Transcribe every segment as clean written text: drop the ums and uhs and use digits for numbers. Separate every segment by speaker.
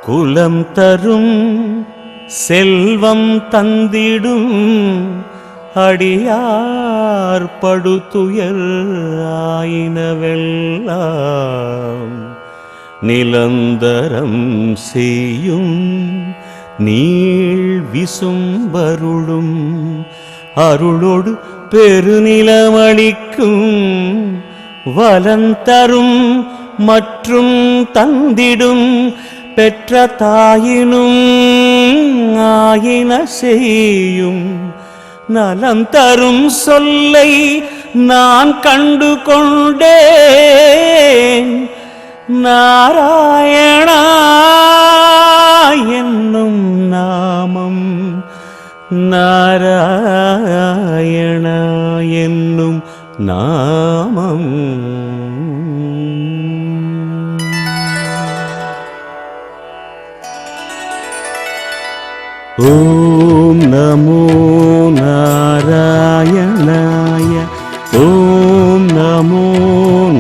Speaker 1: குலம் தரும் செல்வம் தந்திடும் அடியார் படுதுயர் ஆயினவெல்லாம் நிலந்தரம் செய்யும் நீள் விசும்பருளும் அருளோடு பெருநிலமளிக்கும் வலந்தரும் மற்றும் தந்திடும் பெற்ற தாயினும் ஆயின செய்யும் நலம் தரும் சொல்லை நான் கண்டு கொண்டேன். நாராயணா என்னும் நாமம், நாராயணா என்னும் நாமம். ஓம் நமோ நாராயணாய, ஓம் நமோ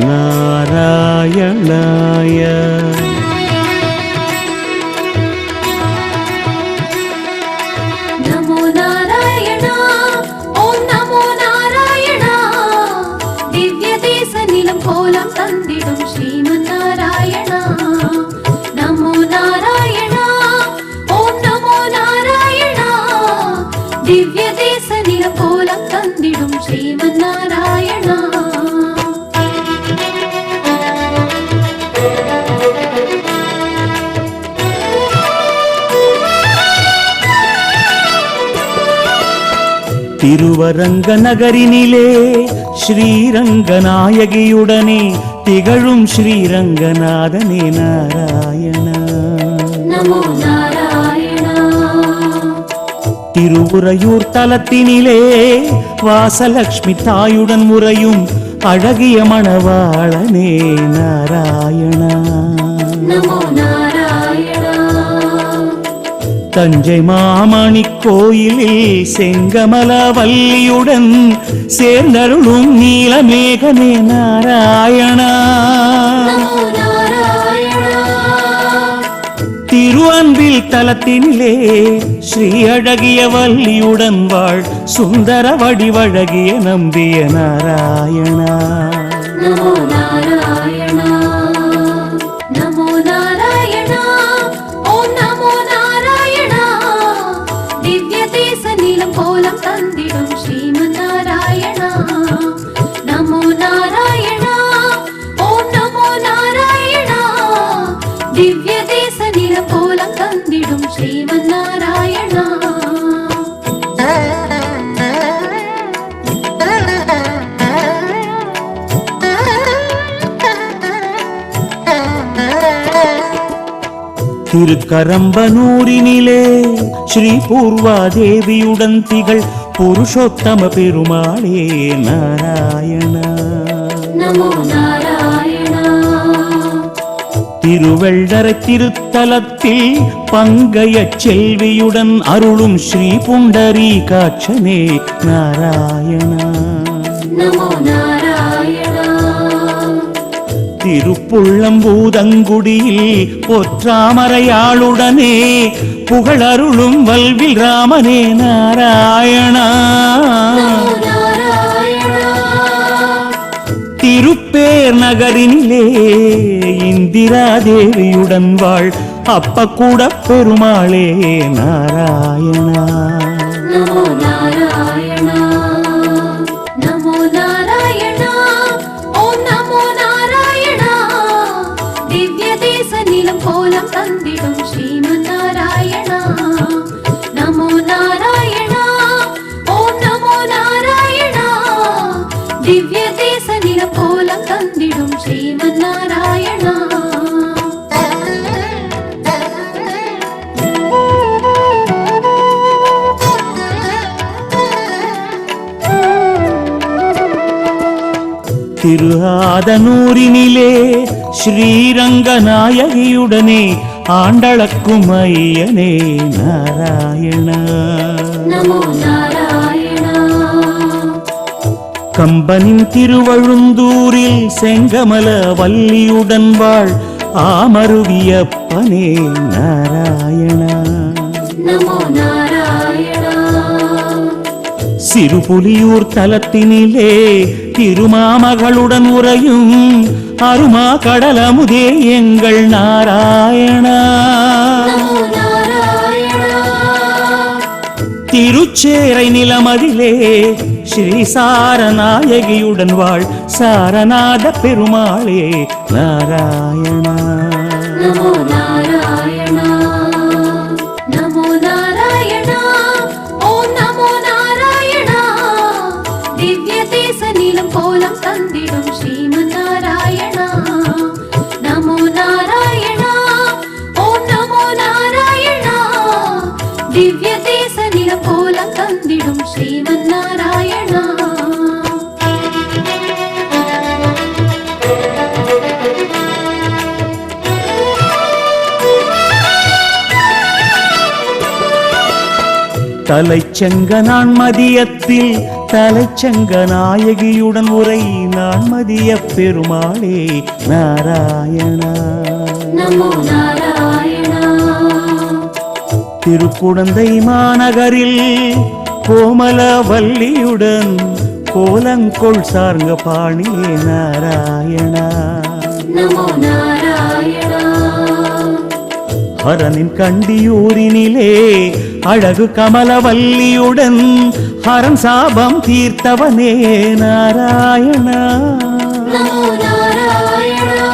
Speaker 1: நாராயணாய.
Speaker 2: நமோ நாராயணா, ஓம் நமோ நாராயணா. திவ்ய தேச நிலம் கோலம் தந்திடும் ஸ்ரீமன் நாராயணா. நமோ நாராயணா, ஓம் நமோ நாராயணா. திவ்ய தேச நிலம் கோலம் தந்திடும் ஸ்ரீமன் நாராயணா.
Speaker 1: திருவரங்க நகரினிலே ஸ்ரீரங்கநாயகியுடனே திகழும் ஸ்ரீரங்கநாதனே நாராயணா.
Speaker 2: நமோ நாராயணா.
Speaker 1: திருவுரையூர் தலத்தினிலே வாசலட்சுமி தாயுடன் முறையும் அழகிய மணவாளனே நாராயணா.
Speaker 2: நமோ நாராயணா.
Speaker 1: தஞ்சை மாமணி கோயிலில் செங்கமலவல்லியுடன் சேர்ந்தருளும் நீலமேகனே நாராயணா.
Speaker 2: நமோ நாராயணா.
Speaker 1: திருவன்பில் தலத்தினிலே ஸ்ரீ அழகிய வல்லியுடன் வாழ் சுந்தர வடிவழகிய நம்பிய நாராயணா.
Speaker 2: நமோ நாராயணா. நமோ நாராயணா, ஓம் நமோ நாராயணா. திவ்ய தேச நிலம் கோலம் தந்திடும் ஸ்ரீமன் நாராயணா. நமோ நாராயணா, ஓம் நமோ நாராயணா. திவ்ய தேச நிலம் கோலம் தந்திடும் ஸ்ரீமன் நாராயணா.
Speaker 1: திருக்கரம்பனூரினிலே ஸ்ரீ பூர்வாதேவியுடன் திகழ் புருஷோத்தம பெருமாளே நாராயணா.
Speaker 2: நமோ நாராயணா.
Speaker 1: திருவெள்ளரை திருத்தலத்தில் பங்கைய செல்வியுடன் அருளும் ஸ்ரீ புண்டரீகாட்சனே நாராயணா.
Speaker 2: நமோ நாராயணா.
Speaker 1: திருப்புள்ளம்பூதங்குடியில் பொற்றாமரையாளுடனே புகழருளும் வல்வில் ராமனே நாராயணா.
Speaker 2: நமோ நாராயணா.
Speaker 1: திருப்பேர் நகரினிலே இந்திரா தேவியுடன் வாழ் அப்பக்கூட பெருமாளே நாராயணா.
Speaker 2: நமோ நாராயணா. நமோ நாராயணா, ஓம் நமோ நாராயணா. திவ்ய தேச நிலம் கோலம் தந்திடும் ஸ்ரீமன் நாராயணா. நமோ நாராயணா, ஓம் நமோ நாராயணா. திவ்ய தேச நிலம் கோலம் தந்திடும் ஸ்ரீமன் நாராயணா.
Speaker 1: திருஆதனூரினிலே ஸ்ரீரங்கநாயகியுடனே ஆண்டளக்கும் ஐயனே நாராயணா.
Speaker 2: நமோ நாராயணா.
Speaker 1: கம்பனின் திருவழுந்தூரில் செங்கமல வல்லியுடன் வாழ் ஆமருவியப்பனே நாராயணா.
Speaker 2: நமோ நாராயணா.
Speaker 1: சிறுபுலியூர் தலத்தினிலே திருமாமகளுடன் உறையும் அருமா கடலமுதே எங்கள் நாராயணா.
Speaker 2: நமோ நாராயணா.
Speaker 1: திருச்சேரை நிலமதிலே ஸ்ரீ சாரநாயகியுடன் வாழ் சாரநாத பெருமாளே நாராயணா.
Speaker 2: நமோ நாராயணா. நமோ நாராயணா. ஓம் நமோ நாராயணா. திவ்ய தேச நீலம் கோலம் தந்திடும் ஸ்ரீமன் நாராயணா. நமோ நாராயணா. ஓம் நமோ நாராயணா. திவ்ய தேச நீலம் கோலம் தந்திடும் ஸ்ரீமன் நாராயணா.
Speaker 1: தலைச்சங்க நான் மதியத்தில் தலைச்சங்க நாயகியுடன் உரை நான் மதிய பெருமாளே நாராயணா.
Speaker 2: நமோ நாராயணா.
Speaker 1: திருக்குடந்தை மாநகரில் கோமலவல்லியுடன் கோலங்கொள் சார்ங்க பாணியே நாராயணா.
Speaker 2: நமோ நாராயணா.
Speaker 1: ஹரனின் கண்டியூரினிலே அழகு கமலவல்லியுடன் ஹரன் சாபம் தீர்த்தவனே நாராயணா.
Speaker 2: நமோ நாராயணா.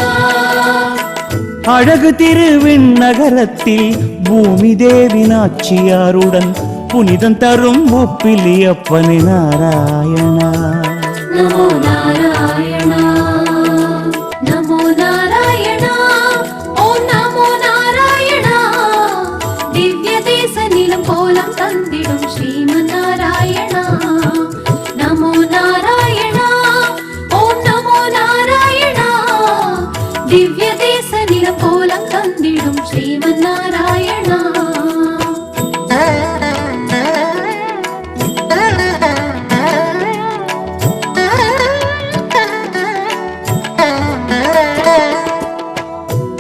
Speaker 1: அழகு திருவிண்ணகரத்தில் பூமி தேவி நாச்சியாருடன் புனிதம் தரும் ஒப்பிலியப்பனே நாராயணா.
Speaker 2: நமோ நாராயணா. நமோ நாராயணா. ஓம் நமோ நாராயணா. திவ்ய தேச நீலம் கோலம் தந்திடும் ஸ்ரீமன் நாராயணா. நமோ நாராயணா. ஓம் நமோ நாராயணா. திவ்ய தேச நீலம் கோலம் தந்திடும் ஸ்ரீமன் நாராயணா.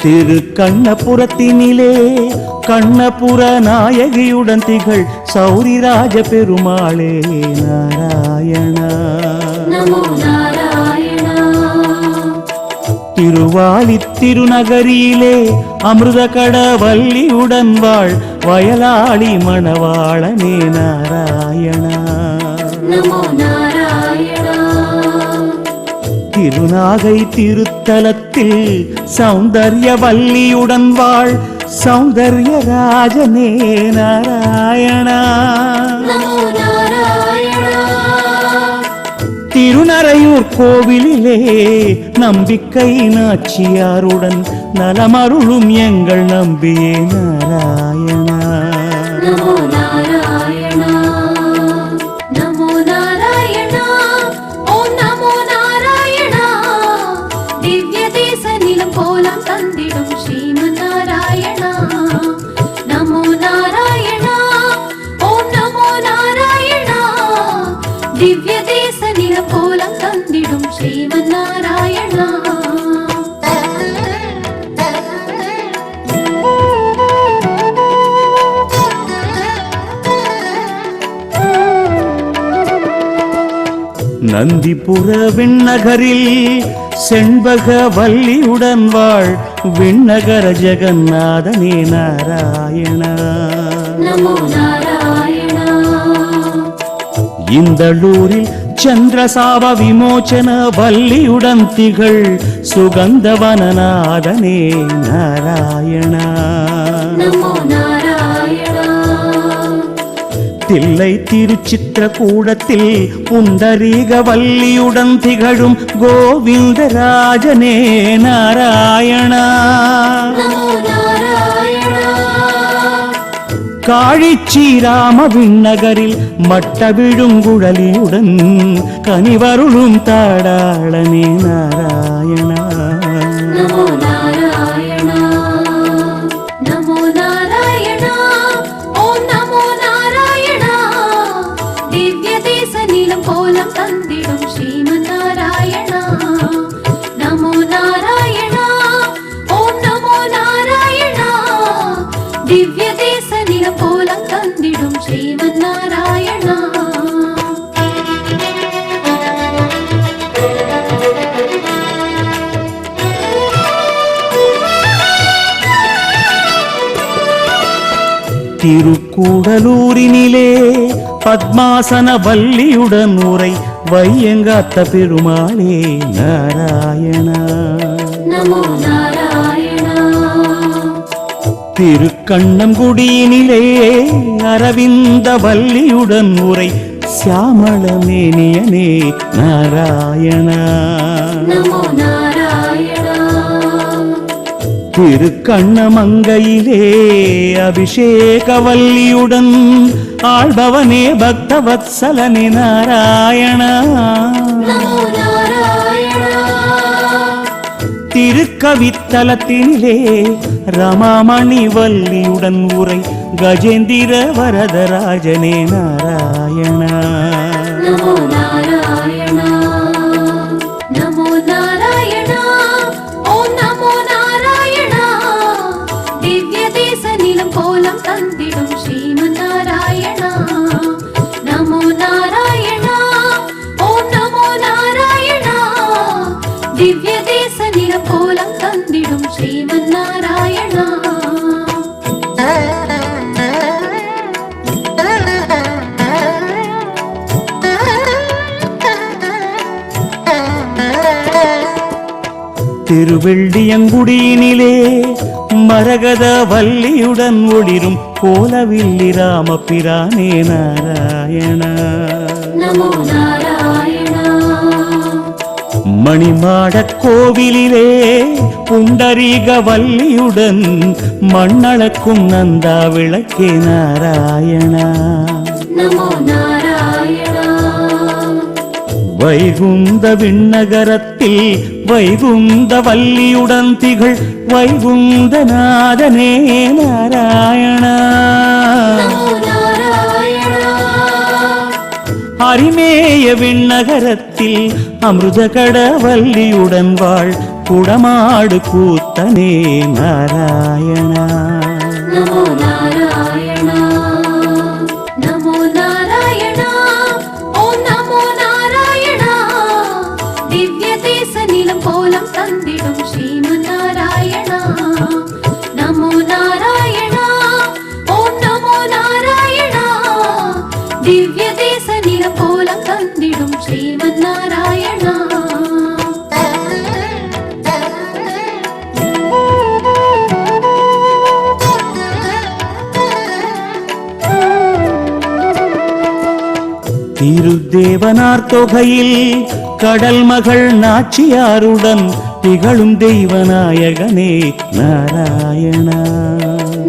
Speaker 1: திரு கண்ணபுரத்தினிலே கண்ணபுர நாயகியுடன் திகழ் சௌரிராஜ பெருமாளே நாராயணா.
Speaker 2: நமோ நாராயணா.
Speaker 1: திருவாலி திருநகரியிலே அமிர்த கடவல்லியுடன் வாழ் வயலாளி மணவாளனே நாராயணா.
Speaker 2: நமோ நாராயணா.
Speaker 1: திருநாகை திருத்தலத்தில் சௌந்தர்யவல்லியுடன் வாழ் சௌந்தர்ய ராஜனே நாராயணா.
Speaker 2: நமோ நாராயணா.
Speaker 1: திருநறையூர் கோவிலிலே நம்பிக்கை நாச்சியாருடன் நலமருளும் எங்கள் நம்பியே நாராயணா.
Speaker 2: நமோ நாராயணா. நமோ நாராயணா. ஓம் நமோ நாராயணா. திவ்ய தேச நீலம் கோலம் தந்திடும் ஸ்ரீமன் நாராயணா. நமோ நாராயணா. ஓம் நமோ நாராயணா. திவ்ய தேச நீலம் கோலம் தந்திடும் ஸ்ரீமன் நாராயணா.
Speaker 1: நந்திபுர விண்ணகரில் செண்பக வல்லியுடன் வாழ் விண்ணகர ஜெகநாதனே நாராயணா.
Speaker 2: நமோ நாராயணா.
Speaker 1: இந்தளூரில் சந்திரசாப விமோச்சன வல்லியுடன் திகழ் சுகந்தவனநாதனே நாராயணா.
Speaker 2: நமோ நாராயணா.
Speaker 1: தில்லை திருச்சித்திரகூடத்தில் புண்டரீக வல்லியுடன் திகழும் கோவிந்தராஜனே நாராயணா.
Speaker 2: நமோ நாராயணா.
Speaker 1: காழிச்சீராம விண்ணகரில் மட்ட விழுங்குழலியுடன் கனிவருளும் தாடாளனே நாராயணா.
Speaker 2: நமோ நாராயணா. நமோ நாராயணா. ஓம் நமோ நாராயணா. திவ்ய தேச நீலம் கோலம் தந்திடும் ஸ்ரீமன் நாராயணா. நமோ நாராயணா. ஓம் நமோ திவ்ய தேச நிலக்கோலம் தந்திடும் ஸ்ரீமன் நாராயணா.
Speaker 1: திருக்கூடலூரினிலே பத்மாசன வல்லியுடன் உரை வையங்காத்த பெருமாளே நாராயணா.
Speaker 2: நமோ நாராயணா.
Speaker 1: திருக்கண்ணங்குடியினிலே அரவிந்த வல்லியுடன் உரை சியாமளமேனியனே நாராயணா.
Speaker 2: நமோ நாராயணா.
Speaker 1: திருக்கண்ணமங்கையிலே அபிஷேகவல்லியுடன் ஆள்பவனே பக்தவத்சலனே நாராயணா.
Speaker 2: நமோ நாராயணா.
Speaker 1: திருக்கவித்தலத்தினிலே ரமாமணி வல்லியுடன் உரை கஜேந்திர வரதராஜனே நாராயணா.
Speaker 2: நமோ நாராயணா. நமோ நாராயணா. ஓம் நமோ நாராயணா. திவ்ய தேச நிலம் கோலம் தந்திடும் ஸ்ரீமன் நாராயணா. நமோ நாராயணா. ஓம் நமோ நாராயணா. திவ்ய தேச நிலம் கோலம் தந்திடும் ஸ்ரீமன் நாராயணா.
Speaker 1: திருவெள்ளியங்குடியினிலே மரகத வல்லியுடன் ஒளிரும் கோலவில்லி ராமபிரானே நாராயணா.
Speaker 2: நமோ நாராயணா.
Speaker 1: மணிமாடக் கோவிலிலே புண்டரீக வல்லியுடன் மண்ணளக்கும் நந்தா விளக்கே நாராயணா.
Speaker 2: நமோ நாராயணா.
Speaker 1: வைகுந்த விண்ணகரத்தில் வைகுந்த வல்லியுடன் திகழ் வைகுந்தநாதனே நாராயணா.
Speaker 2: நமோ நாராயணா.
Speaker 1: அரிமேய விண்ணகரத்தில் அமிர்தகட வல்லியுடன் வாழ் குடமாடு கூத்தனே நாராயணா.
Speaker 2: நமோ நாராயணா. நமோ நாராயணா. ஓம் நமோ நாராயணா. திவ்ய தேச நிலம் கோலம் தந்திடும் ஸ்ரீமன் நாராயணா. நமோ நாராயணா. ஓம் நமோ நாராயணா. திவ்ய தேச நிலம் கோலம் தந்திடும் ஸ்ரீமன் நாராயணா.
Speaker 1: திருத்தேவனார் தொகையில் கடல் மகள் நாச்சியாருடன் திகழும் தெய்வநாயகனே நாராயணா.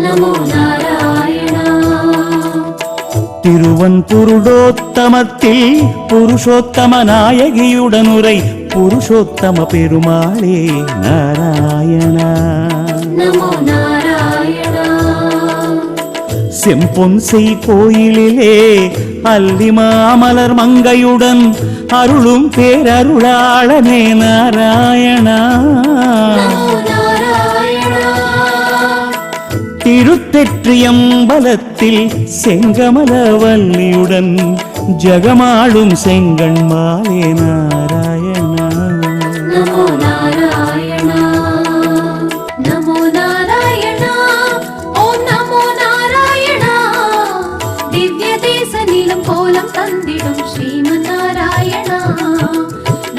Speaker 2: நமோ நாராயணா.
Speaker 1: திருவன்புருடோத்தமத்தில் புருஷோத்தம நாயகியுடன் உரை புருஷோத்தம பெருமாளே நாராயணா.
Speaker 2: நமோ நாராயணா.
Speaker 1: செம்பொன்செய் கோயிலிலே அல்லிமாமலர் மங்கையுடன் அருளும் பேரருளாளனே நாராயணா.
Speaker 2: நமோ நாராயணா.
Speaker 1: திருத்தெற்றியம்பலத்தில் செங்கமலவல்லியுடன் ஜகமாளும் செங்கண்மாலே நாராயணா.
Speaker 2: நமோ நாராயணா. நமோ நாராயணா. ஓம் நமோ நாராயணா. திவ்ய தேச நிலம் கோலம் தந்திடும் ஸ்ரீமன் நாராயணா.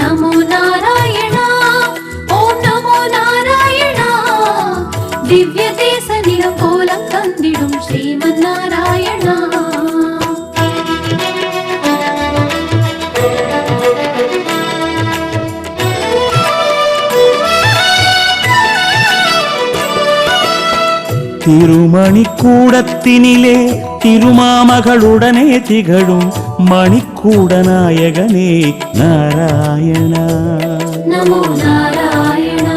Speaker 2: நமோ நாராயணா. ஓம் நமோ நாராயணா. திவ்ய தேச நிலம் கோலம் தந்திடும் ஸ்ரீமன் நாராயணா.
Speaker 1: திருமணிக்கூடத்தினிலே திருமாமகளுடனே திகழும் மணிக்கூடநாயகனே நாராயணா.
Speaker 2: நமோ நாராயணா.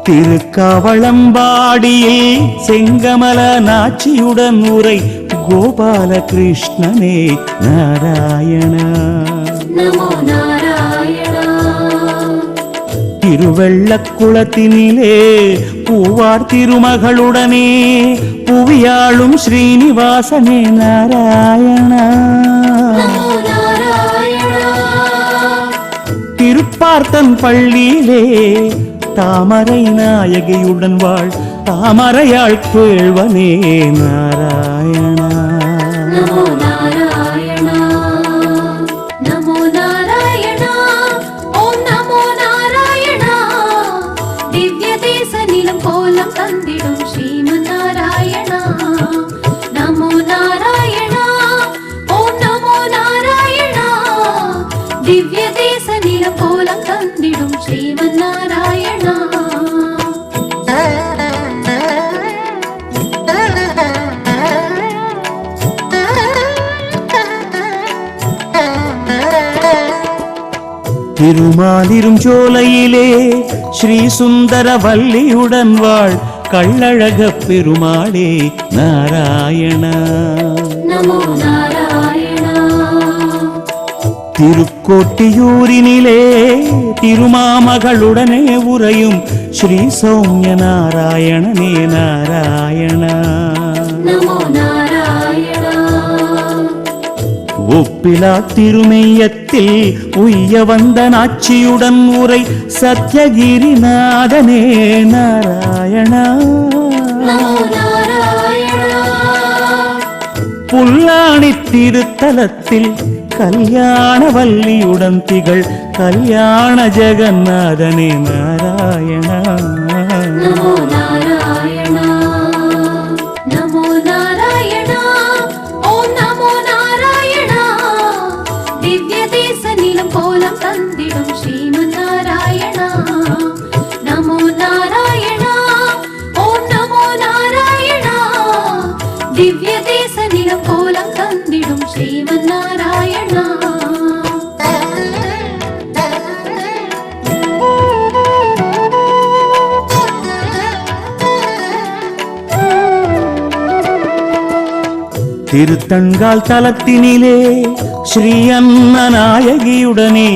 Speaker 1: திருக்காவளம்பாடியில் செங்கமல நாச்சியுடன் உரை கோபாலகிருஷ்ணனே நாராயணா.
Speaker 2: நமோ நாராயணா.
Speaker 1: திருவெள்ளக்குளத்தினிலே பூவார் திருமகளுடனே புவியாளும் ஸ்ரீனிவாசனே நாராயணா.
Speaker 2: நமோ நாராயணா.
Speaker 1: திருப்பார்த்தன் பள்ளியிலே தாமரை நாயகியுடன் வாழ் தாமரையாள் கேழ்வனே நாராயணா.
Speaker 2: நமோ நாராயணா. நமோ நாராயணா. ஓம் நமோ நாராயணா. திவ்ய தேச நிலம் கோலம் தந்திடும் ஸ்ரீமன் நாராயணா. நமோ நாராயணா. ஓம் நமோ நாராயணா. திவ்ய தேச நிலம் கோலம் தந்திடும் ஸ்ரீமன் நாராயணா.
Speaker 1: திருமாலிரும் சோலையிலே ஸ்ரீ சுந்தர வல்லியுடன் வாழ் கள்ளழக பெருமாளே நாராயணா.
Speaker 2: நமோ நாராயணா.
Speaker 1: திருக்கோட்டியூரினிலே திருமாமகளுடனே உறையும் ஸ்ரீ சௌமிய நாராயணனே நாராயணா.
Speaker 2: நமோ நாராயணா.
Speaker 1: ஒப்பிலா திருமெய்யத்தில் உய்ய வந்த நாச்சியுடன் உரை சத்யகிரிநாதனே நாராயணா.
Speaker 2: நமோ நாராயணா.
Speaker 1: புல்லாணி திருத்தலத்தில் கல்யாண வல்லியுடன் திகழ் கல்யாண ஜெகநாதனே நாராயணா.
Speaker 2: நமோ நாராயணா. நமோ நாராயணா. ஓம் நமோ நாராயணா. திவ்ய தேச நிலம் கோலம் தந்திடும் ஸ்ரீமன் நாராயணா. நமோ நாராயணா. ஓம் நமோ நாராயணா. திவ்ய தேச நிலம் கோலம் தந்திடும் ஸ்ரீமன் நாராயணா.
Speaker 1: திருத்தண்கால் தலத்தினிலே ஸ்ரீ அன்னநாயகியுடனே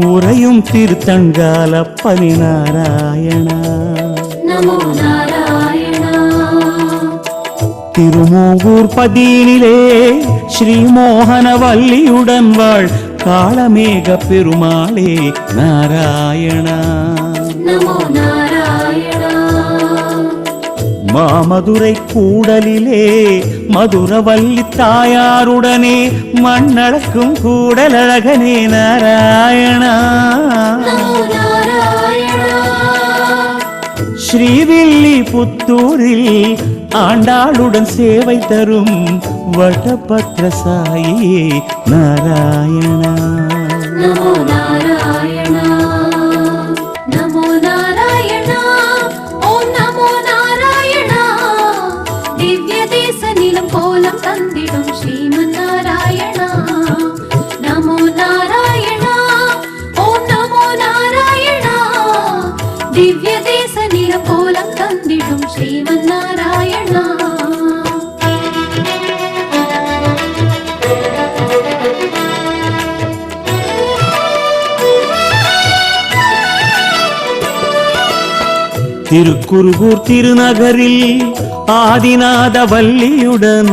Speaker 1: உறையும் திருத்தண்காலப்பனி நாராயணா.
Speaker 2: நமோ நாராயணா.
Speaker 1: திருமூகூர் பதியினிலே ஸ்ரீ மோகனவல்லியுடன் வாழ் காளமேக பெருமாளே நாராயணா.
Speaker 2: நமோ நாராயணா.
Speaker 1: மாமதுரை கூடலிலே மதுரவல்லி தாயாருடனே மண்ணளக்கும் கூடலழகனே நாராயணா.
Speaker 2: நமோ நாராயணா.
Speaker 1: ஸ்ரீவில்லி புத்தூரில் ஆண்டாளுடன் சேவை தரும் வடபத்ர சாயியே நாராயணா.
Speaker 2: நமோ நாராயணா. நமோ நாராயணா. ஓம் நமோ நாராயணா. திவ்ய தேச நிலம் கோலம் தந்திடும் ஸ்ரீமன் நாராயணா. நமோ நாராயணா. ஓம் நமோ நாராயணா. திவ்ய தேச நிலம் கோலம் தந்திடும் ஸ்ரீமன் நாராயணா.
Speaker 1: திருக்குருகூர் திருநகரில் ஆதிநாத வல்லியுடன்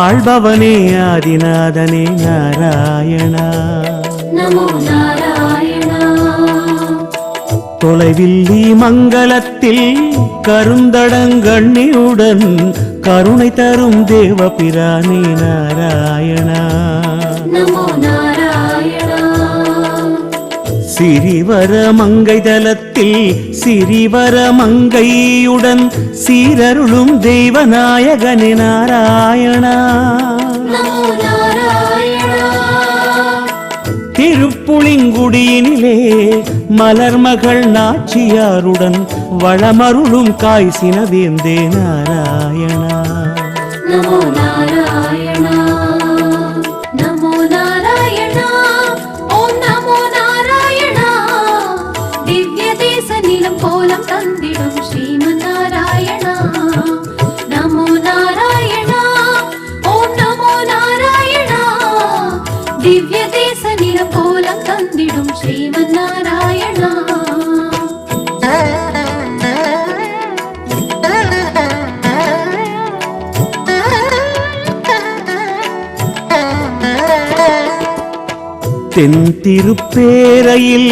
Speaker 1: ஆள்பவனே ஆதிநாதனே நாராயணா.
Speaker 2: நமோ நாராயணா.
Speaker 1: தொலைவில்லி மங்களத்தில் கருந்தடங்கண்ணியுடன் கருணை தரும் தேவபிரானே நாராயணா.
Speaker 2: நமோ நாராயணா.
Speaker 1: சிறிவர மங்கை தலத்தில் சிறிவர மங்கையுடன் சீரருளும் தெய்வநாயகனே நாராயணா.
Speaker 2: நமோ நாராயணா.
Speaker 1: திருப்புளிங்குடியினிலே மலர்மகள் நாச்சியாருடன் வளமருளும் காய்சின வேந்தே நாராயணா.
Speaker 2: நமோ நாராயணா. நமோ நாராயணா. ஓம் நமோ நாராயணா. திவ்ய தேச நிலம் கோலம் தந்திடும் ஸ்ரீமன் நாராயணா. நமோ நாராயணா. ஓம் நமோ நாராயணா. திவ்ய தேச நிலம் கோலம் தந்திடும் ஸ்ரீமன் நாராயணா.
Speaker 1: தென்திருப்பேரையில்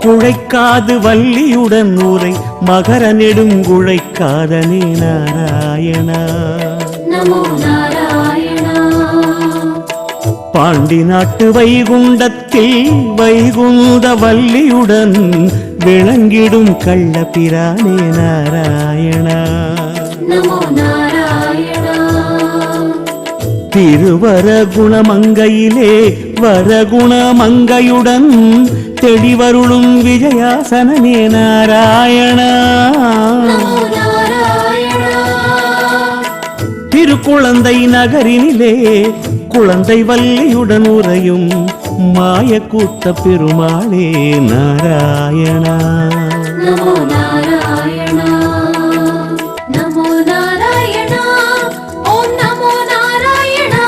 Speaker 1: குழைக்காது வள்ளியுடன் ஊரை மகர நெடுங்குழைக்காதனே நாராயணா.
Speaker 2: நமோ நாராயணா.
Speaker 1: பாண்டி நாட்டு வைகுண்டத்தில் வைகுந்த வள்ளியுடன் விளங்கிடும் கள்ளபிரானே நாராயணா.
Speaker 2: நமோ நாராயணா.
Speaker 1: திருவர குணமங்கையிலே வரகுணமங்கையுடன் தெளிவருளும் விஜயாசனனே நாராயணா.
Speaker 2: நமோ நாராயணா.
Speaker 1: திருக்குழந்தை நகரினிலே குழந்தை வள்ளியுடன் உறையும் மாயக்கூத்த பெருமாளே நாராயணா.
Speaker 2: நமோ நாராயணா. நமோ நாராயணா. ஓம் நமோ நாராயணா.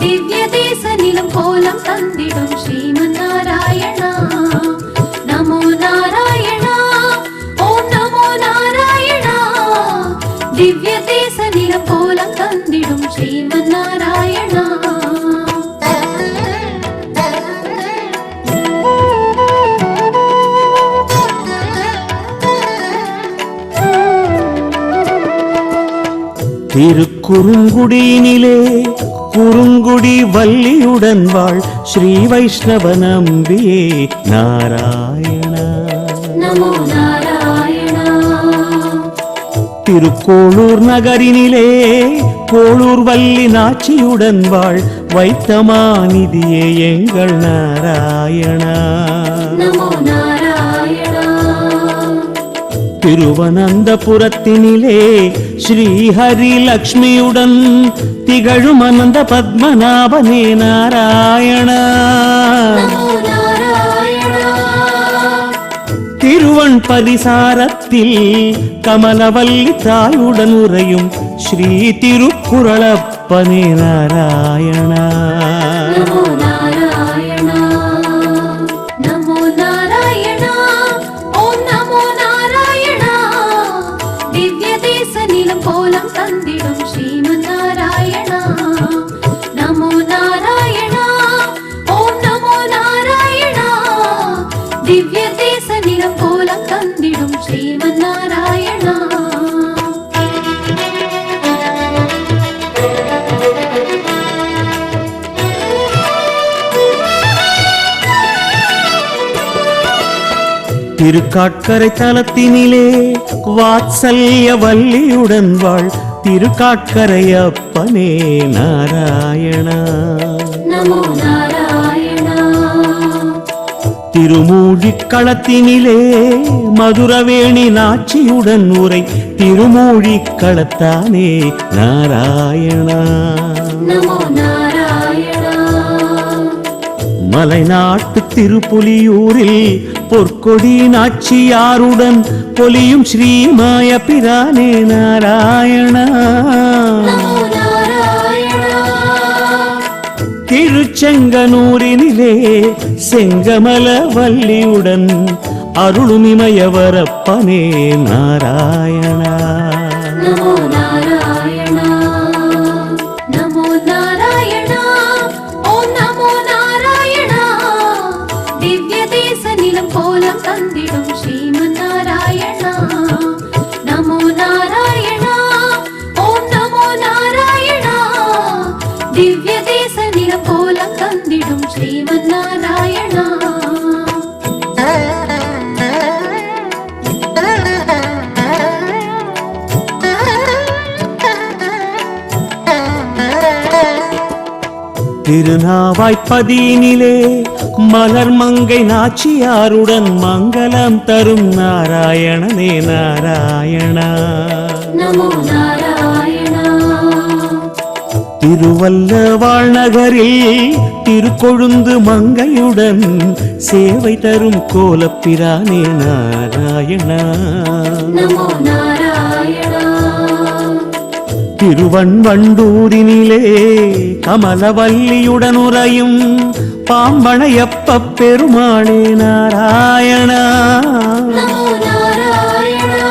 Speaker 2: திவ்ய தேச நிலம் கோலம் தந்திடும் ஸ்ரீமன் நாராயணா. நமோ நாராயணா. ஓம் நமோ நாராயணா. திவ்ய தேச நிலம் கோலம் தந்திடும் ஸ்ரீமன் நாராயணா.
Speaker 1: திருக்குறுங்குடியினிலே குறுங்குடி வள்ளியுடன் வாழ் ஸ்ரீ வைஷ்ணவ நம்பியே நாராயணா.
Speaker 2: நமோ நாராயணா.
Speaker 1: திருக்கோளூர் நகரினிலே கோளூர் வள்ளி நாச்சியுடன் வாழ் வைத்தமாநிதியே எங்கள் நாராயணா.
Speaker 2: நமோ நாராயணா.
Speaker 1: திருவனந்தபுரத்தினிலே ஸ்ரீஹரி லக்ஷ்மியுடன் திகழும் அனந்த பத்மநாபனே நாராயணா.
Speaker 2: நமோ நாராயணா.
Speaker 1: திருவன் பரிசாரத்தில் கமலவல்லி தாயுடன் உறையும் ஸ்ரீ திருக்குறளப்பனே நாராயணா.
Speaker 2: நமோ நாராயணா. நமோ நாராயணா. ஓம் நமோ நாராயணா. திவ்ய தேச நிலம் கோலம் தந்திடும் ஸ்ரீமன் நாராயணா. நமோ நாராயணா. ஓம் நமோ நாராயணா. திவ்ய தேச நிலம் கோலம் தந்திடும் ஸ்ரீமன் நாராயணா.
Speaker 1: திருக்காட்கரை தலத்தினிலே வாத்சல்ய வள்ளியுடன் வாழ் திருக்காட்கரை அப்பனே நாராயணா.
Speaker 2: நமோ நாராயணா.
Speaker 1: திருமூழிக் களத்தினிலே மதுரவேணி நாச்சியுடன் உரை திருமூழிக் களத்தானே நாராயணா.
Speaker 2: நமோ நாராயணா.
Speaker 1: மலைநாட்டு திருப்புலியூரில் பொற்கொடி நாச்சியாருடன் பொலியும் ஸ்ரீமாய பிரானே நாராயணா.
Speaker 2: நமோ நாராயணா.
Speaker 1: திருச்செங்கனூரினிலே செங்கமல வள்ளியுடன் அருளுமிமயவரப்பனே நாராயணா.
Speaker 2: நமோ நாராயணா. நமோ நாராயணா. ஓம் நமோ நாராயணா. திவ்ய தேச நிலம் கோலம் தந்திடும் ஸ்ரீமன் நாராயணா. நமோ நாராயணா. ஓம் நமோ நாராயணா. திவ்ய தேச நிலம் கோலம் தந்திடும் ஸ்ரீமன் நாராயணா.
Speaker 1: திருநாவாய்ப்பதியினிலே மலர் மங்கை நாச்சியாருடன் மங்களம் தரும் நாராயணனே நாராயணா.
Speaker 2: நமோ நாராயணா.
Speaker 1: திருவல்லவாழ் நகரில் திருக்கொழுந்து மங்கையுடன் சேவை தரும் கோலப்பிரானே நாராயணா.
Speaker 2: நமோ நாராயணா.
Speaker 1: திருவண்வண்டூரினிலே கமலவல்லியுடன் உறையும் பாம்பனையப்ப பெருமாளே நாராயணா.
Speaker 2: நமோ நாராயணா.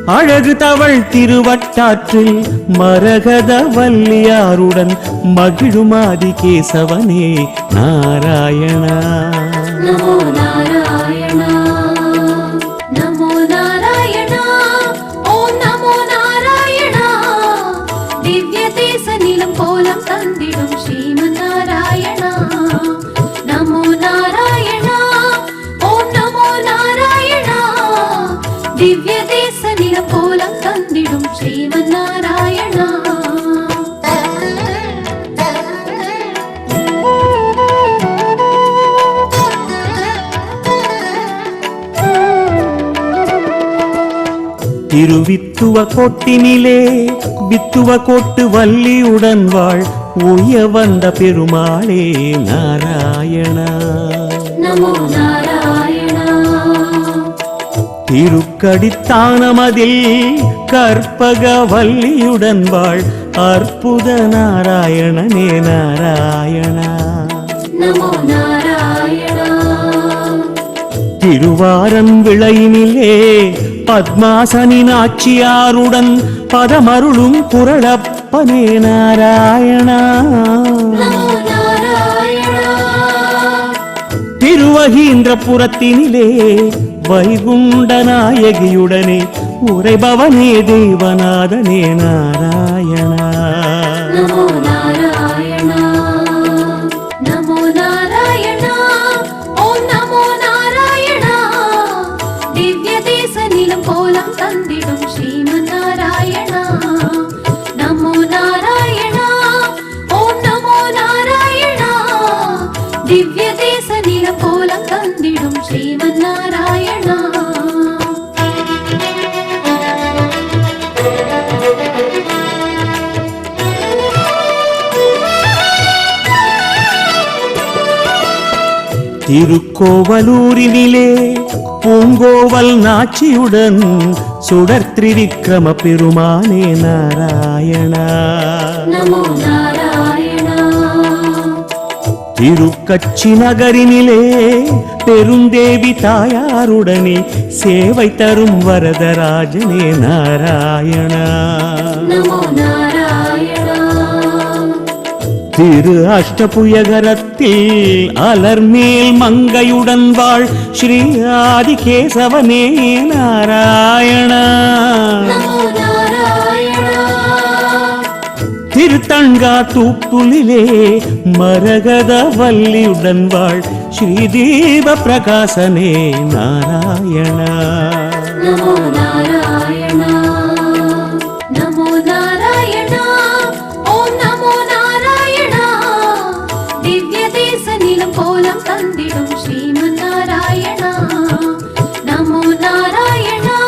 Speaker 1: அழகு தவள் திருவட்டாற்றில் மரகத வல்லியாருடன் மகிழுமாதி கேசவனே நாராயணா.
Speaker 2: நமோ நாராயணா நமோ நாராயணா ஓம் நமோ நாராயணா. திவ்ய தேச நிலம் கோலம் தந்திடும் ஸ்ரீமன் நாராயணா. நமோ நாராயணா ஓம் நமோ நாராயணா. திவ்ய தேச நிலம் கோலம் தந்திடும் ஸ்ரீமன் நாராயணா.
Speaker 1: திருவித்துவ கோட்டினிலே வித்துவ கோட்டு வள்ளியுடன் வாழ் உய வந்த பெருமாளே நாராயணா.
Speaker 2: நமோ நாராயணா
Speaker 1: திருக்கடித்தானமதில் கற்பக வள்ளியுடன் வாழ் அற்புத நாராயணனே நாராயணா.
Speaker 2: நமோ நாராயணா
Speaker 1: திருவாரன் விளையினிலே பத்மாசனி நாச்சியாருடன் பதமருளும் குரளப்பனே நாராயணா.
Speaker 2: நமோ நாராயணா
Speaker 1: திருவகீந்திரபுரத்தினிலே வைகுண்ட நாயகியுடனே உரைபவனே தேவநாதனே நாராயணா.
Speaker 2: நமோ நாராயணா நமோ நாராயணா ஓம் நமோ நாராயணா. திவ்ய தேச நிலம் கோலம் தந்திடும் ஸ்ரீமன் நாராயணா. நமோ நாராயணா ஓம் நமோ நாராயணா. திவ்ய தேச நிலம் கோலம் தந்திடும் ஸ்ரீமன் நாராயணா.
Speaker 1: திருக்கோவலூரினிலே பூங்கோவல் நாச்சியுடன் சுடர் திரிவிக்ரம பெருமானே நாராயணா.
Speaker 2: நமோ நாராயணா
Speaker 1: திருக்கச்சி நகரினிலே பெருந்தேவி தாயாருடனே சேவை தரும் வரதராஜனே நாராயணா.
Speaker 2: நமோ நாராயணா
Speaker 1: திரு அஷ்டபுயகரத்தில் அலர்மேல் மங்கையுடன் வாழ் ஸ்ரீ ஆதிகேசவனே நாராயணா.
Speaker 2: நமோ நாராயணா
Speaker 1: திருத்தங்கா தூப்புலிலே மரகத வல்லியுடன் வாழ் ஸ்ரீதீப பிரகாசனே நாராயணா.
Speaker 2: நமோ நாராயணா நமோ நாராயணா ஓம் நமோ நாராயணா. திவ்ய தேச நிலம் கோலம் தந்திடும் ஸ்ரீமன் நாராயணா. நமோ நாராயணா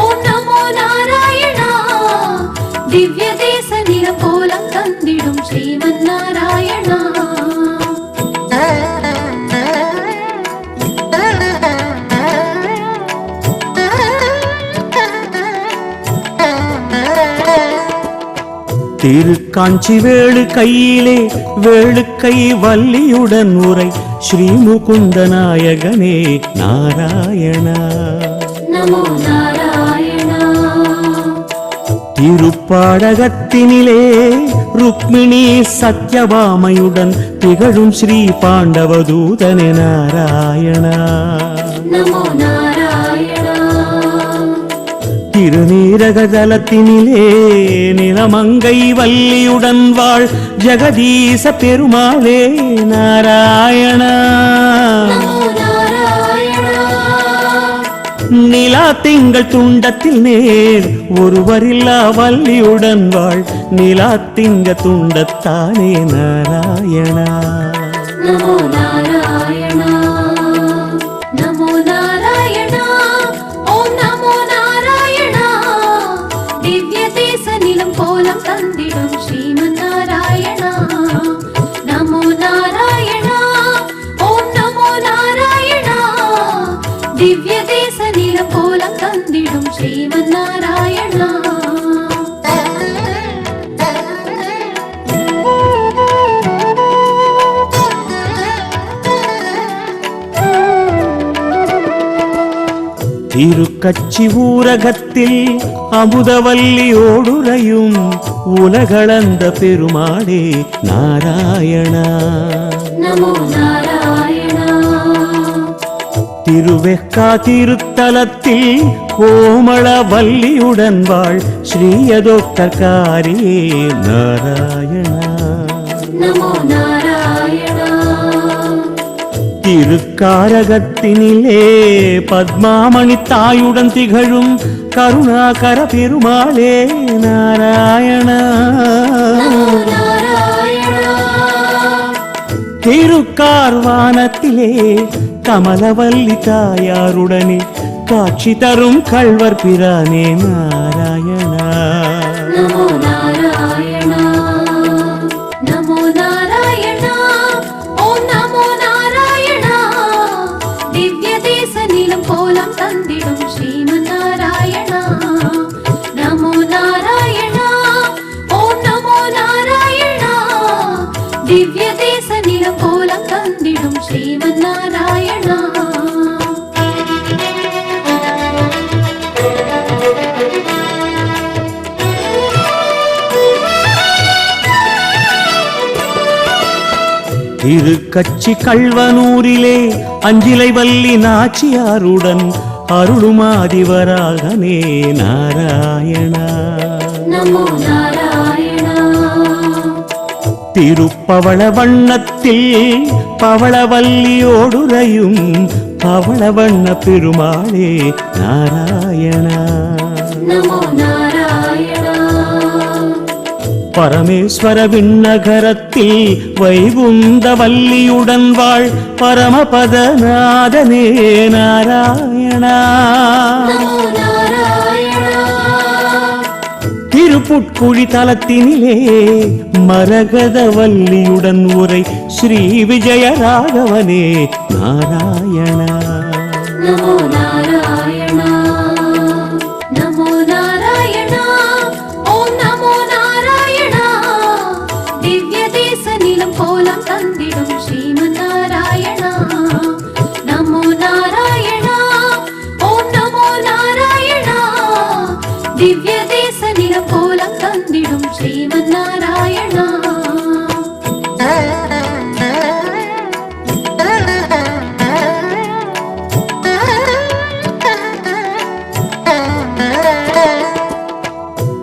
Speaker 2: ஓம் நமோ நாராயணா. திவ்ய தேச நிலம் கோலம் தந்திடும் ஸ்ரீமன் நாராயணா.
Speaker 1: திருக்காஞ்சி வேளு கையிலே வேளுக்கை வள்ளியுடன் உரை ஸ்ரீ முகுந்த நாயகனே நாராயணா.
Speaker 2: நமோ நாராயணா
Speaker 1: திருப்பாடகத்தினிலே ருக்மிணி சத்யபாமையுடன் திகழும் ஸ்ரீ பாண்டவதூதனே நாராயணா.
Speaker 2: நமோ நாராயணா
Speaker 1: திருநீரகதலத்தினிலே நிலமங்கை வள்ளியுடன் வாழ் ஜெகதீச பெருமாளே நாராயணா.
Speaker 2: நமோ நாராயணா
Speaker 1: நிலா திங்கள் துண்டத்தில் நேர் ஒருவரில்லா வள்ளியுடன் வாழ் நிலா திங்க துண்டத்தானே நாராயணா.
Speaker 2: நமோ நாராயணா நமோ நாராயணா ஓம் நமோ நாராயணா. திவ்ய தேச நிலம் கோலம் தந்திடும் ஸ்ரீமன் நாராயணா. நமோ நாராயணா ஓம் நமோ நாராயணா. திவ்ய தேச நிலம் கோலம் தந்திடும் ஸ்ரீமன் நாராயணா.
Speaker 1: திருக்கச்சி ஊரகத்தில் அமுதவல்லியோடுரையும் உலகளந்த பெருமாளே நாராயணா.
Speaker 2: நமோ நாராயணா.
Speaker 1: திருவெக்கா திருத்தலத்தில் கோமள வல்லியுடன் வாழ் ஸ்ரீயதோக்தகாரியே நாராயணா.
Speaker 2: நமோ நாராயணா.
Speaker 1: திருக்காரகத்தினிலே பத்மாமணி தாயுடன் திகழும் கருணாகர பெருமாளே நாராயணா.
Speaker 2: நமோ நாராயணா.
Speaker 1: திருக்கார்வானத்திலே கமலவல்லி தாயாருடனே காட்சி தரும் கள்வர் பிரானே நாராயணா.
Speaker 2: நமோ நாராயணா. நமோ நாராயணா. ஓம் நமோ நாராயணா. திவ்ய தேச நிலம் கோலம் தந்திடும் ஸ்ரீமன் நாராயணா. நமோ நாராயணா. ஓம் நமோ நாராயணா. திவ்ய தேச நிலம் கோலம் தந்திடும் ஸ்ரீமன் நாராயணா.
Speaker 1: திருக்கச்சி கள்வனூரிலே அஞ்சிலை வல்லி நாச்சியாருடன் அருளுமாதிவராகனே நாராயணா.
Speaker 2: நமோ நாராயணா.
Speaker 1: திருப்பவள வண்ணத்தில் பவளவல்லியோடுரையும் பவளவண்ண பெருமாளே நாராயணா.
Speaker 2: நமோ நாராயணா.
Speaker 1: பரமேஸ்வர விண்ணகரத்தில் வைகுந்த வல்லியுடன் வாழ் பரமபதநாதனே நாராயணா.
Speaker 2: நமோ நாராயணா.
Speaker 1: திருப்புட்குழி தலத்தினிலே மரகத வல்லியுடன் உரை ஸ்ரீ விஜய ராகவனே நாராயணா.
Speaker 2: நமோ நாராயணா. நமோ நாராயணா. ஓம் நமோ நாராயணா. திவ்ய தேச நிலம் கோலம் தந்திடும் ஸ்ரீமன் நாராயணா. நமோ நாராயணா. ஓம் நமோ நாராயணா. திவ்ய தேச நிலம் கோலம் தந்திடும் ஸ்ரீமன் நாராயணா.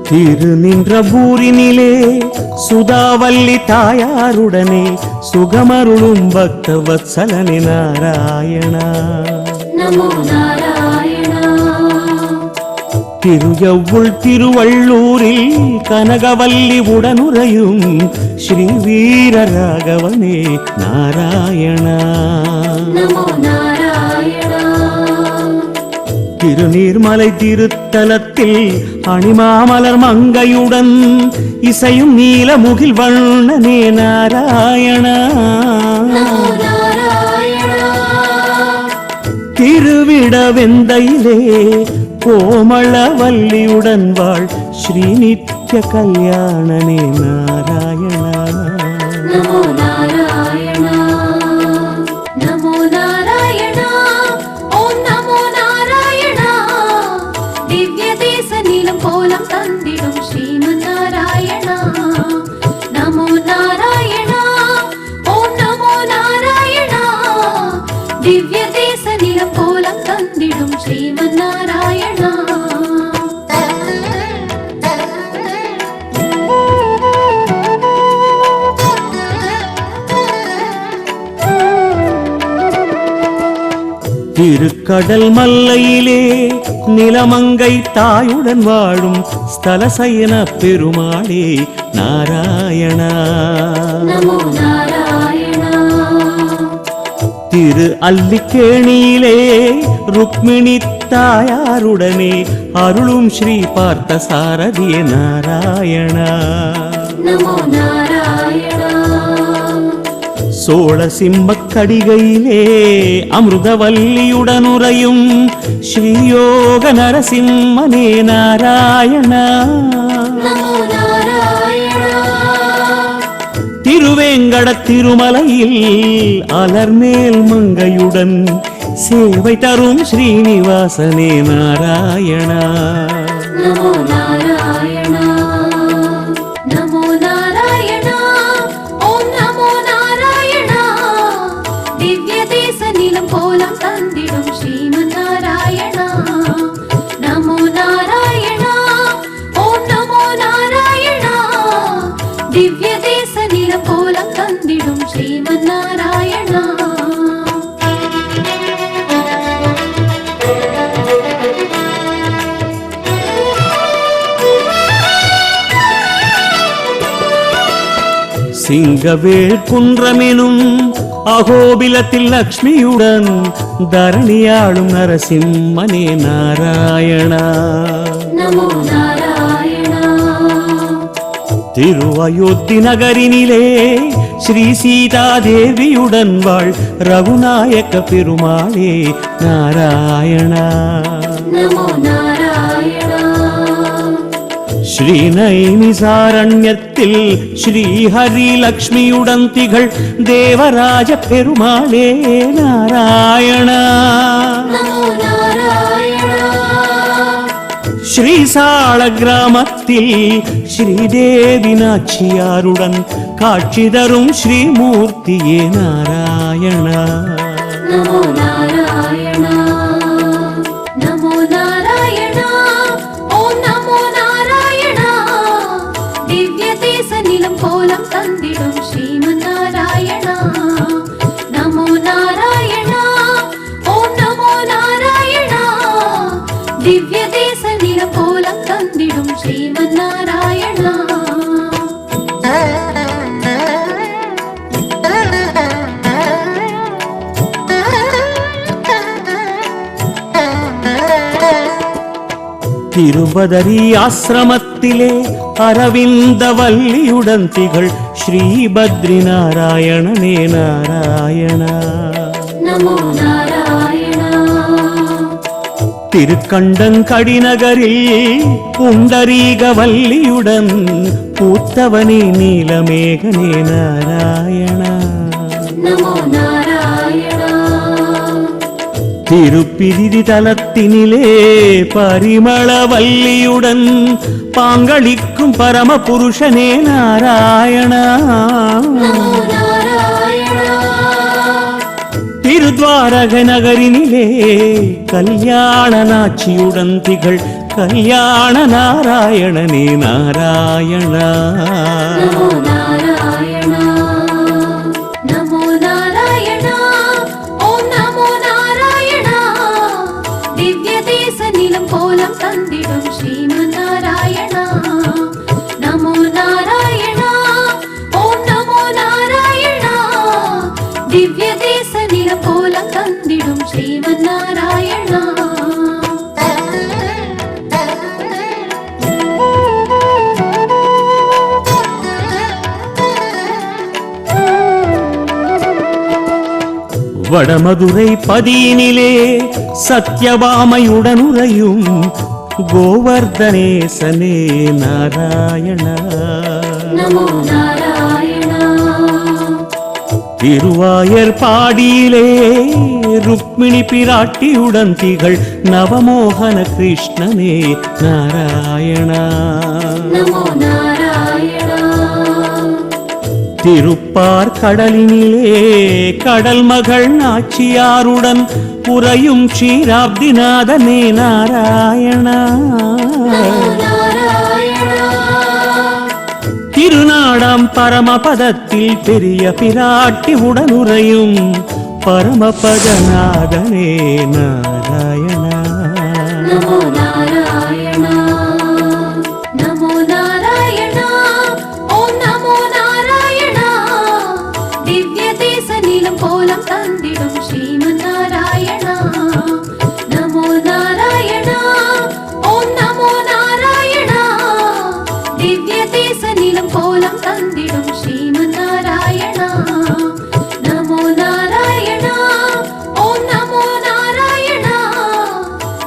Speaker 1: திருநின்ற பூரினிலே சுதாவல்லி தாயாருடனே சுகமருளும் பக்த வத்சலனே நாராயணா.
Speaker 2: நமோ நாராயணா.
Speaker 1: திருயவுள் திருவள்ளூரில் கனகவல்லி உடனுரையும் ஸ்ரீ வீரராகவனே நாராயணா.
Speaker 2: நமோ நாராயணா.
Speaker 1: திருநீர்மலை திருத்தலத்தில் அணிமாமலர் மங்கையுடன் இசையும் நீலமுகில் வண்ணனே நாராயணா.
Speaker 2: நமோ நாராயணா.
Speaker 1: திருவிடவெந்தையிலே கோமள வல்லியுடன் வாழ் ஸ்ரீ நித்ய கல்யாணனே நாராயணா.
Speaker 2: நமோ நாராயணா. நமோ நாராயணா. ஓம் நமோ நாராயணா. திவ்ய தேச நிலம் கோலம் தந்திடும் ஸ்ரீமன் நாராயணா. நமோ நாராயணா. ஓம் நமோ நாராயணா. திவ்ய தேச நிலம் கோலம் தந்திடும் ஸ்ரீமன் நாராயணா.
Speaker 1: திருக்கடல் மல்லையிலே நிலமங்கை தாயுடன் வாழும் ஸ்தலசயன பெருமாளே நாராயணா.
Speaker 2: நமோ நாராயணா.
Speaker 1: திரு அல்லிக்கேணியிலே ருக்மிணி தாயாருடனே அருளும் ஸ்ரீ பார்த்த சாரதியே நாராயணா.
Speaker 2: நமோ நாராயணா.
Speaker 1: சோழ சிம்மக்கடிகையிலே அமிர்தவல்லியுடனுரையும் ஸ்ரீயோக நரசிம்மனே நாராயணா.
Speaker 2: நமோ நாராயணா.
Speaker 1: திருவேங்கட திருமலையில் அலர்மேல் மங்கையுடன் சேவை தரும் ஸ்ரீனிவாசனே நாராயணா.
Speaker 2: நமோ நாராயணா நமோ நாராயணா ஓம் நமோ நாராயணா திவ்ய தேச நிலம் கோலம் தந்திடும் ஸ்ரீமன் நாராயணா. நமோ நாராயணா ஓம் நமோ நாராயணா திவ்ய தேச நிலம் கோலம் தந்திடும் ஸ்ரீமன் நாராயணா.
Speaker 1: சிங்கவேள் குன்றமெனும் அகோபிலத்தில் லக்ஷ்மியுடன் தரணியாளும் நரசிம்மனே நாராயணா.
Speaker 2: நமோ நாராயணா
Speaker 1: திருவயோத்தி நகரினிலே ஸ்ரீ சீதாதேவியுடன் வாழ் ரகுநாயக்க பெருமாளே நாராயணா.
Speaker 2: நமோ நாராயணா
Speaker 1: ஸ்ரீநைமிசாரண்யத்தில் ஸ்ரீஹரி லக்ஷ்மியுடன் திகழ் தேவராஜ பெருமாளே நாராயணா.
Speaker 2: நமோ நாராயணா
Speaker 1: ஸ்ரீசாள கிராமத்தில் ஸ்ரீதேவி நாச்சியாருடன் காட்சி தரும் ஸ்ரீமூர்த்தியே நாராயணா.
Speaker 2: நமோ நாராயணா நமோ நாராயணா ஓம் நமோ நாராயணா திவ்ய தேச நிலம் கோலம் தந்திடும் ஸ்ரீமன் நாராயணா. நமோ நாராயணா ஓம் நமோ நாராயணா திவ்ய தேச நிலம் கோலம் தந்திடும் ஸ்ரீமன் நாராயணா.
Speaker 1: திருவதரி ஆசிரமத்திலே அரவிந்த வல்லியுடன் திகழ் ஸ்ரீபத்ரி நாராயணனே நாராயணா.
Speaker 2: நமோ நாராயணா
Speaker 1: திருக்கண்டங்கடி நகரில் புண்டரீக வல்லியுடன் பூத்தவனே நீலமேகனே நாராயணா.
Speaker 2: நமோ நாராயணா
Speaker 1: திருப்பிரிதி தலத்தினிலே பரிமள வல்லியுடன் பாங்களிக்கும் பரம புருஷனே நாராயணா.
Speaker 2: நமோ நாராயணா
Speaker 1: திருத்வாரக நகரினிலே கல்யாண நாச்சியுடன் திகழ் கல்யாண நாராயணனே நாராயணா.
Speaker 2: நமோ நாராயணா நமோ நாராயணா ஓம் நமோ நாராயணா திவ்ய தேச நிலம் கோலம் தந்திடும் ஸ்ரீமன் நாராயணா. நமோ நாராயணா ஓம் நமோ நாராயணா திவ்ய தேச நிலம் கோலம் தந்திடும் ஸ்ரீமன் நாராயணா.
Speaker 1: வடமதுரை பதியினிலே சத்யபாமையுடன் உறையும் கோவர்தனேசனே நாராயணா.
Speaker 2: நமோ நாராயணா
Speaker 1: திருவாயர் பாடியிலே ருக்மிணி பிராட்டியுடன் திகழ் நவமோகன கிருஷ்ணனே நாராயணா.
Speaker 2: நமோ நாராயணா
Speaker 1: திருப்பார் கடலினிலே கடல் மகள் நாச்சியாருடன் புரையும் க்ஷீராப்திநாதனே நாராயணா.
Speaker 2: நமோ நாராயணா
Speaker 1: திருநாடாம் பரமபதத்தில் பெரிய பிராட்டி உடனுறையும் பரமபதநாதனே நாராயணா.
Speaker 2: நமோ நாராயணா நமோ நாராயணா ஓம் நமோ நாராயணா திவ்ய தேச நிலம் கோலம் தந்திடும் ஸ்ரீமன் நாராயணா. நமோ நாராயணா ஓம் நமோ நாராயணா திவ்ய தேச நிலம் கோலம் தந்திடும் ஸ்ரீமன் நாராயணா. நமோ நாராயணா ஓம் நமோ நாராயணா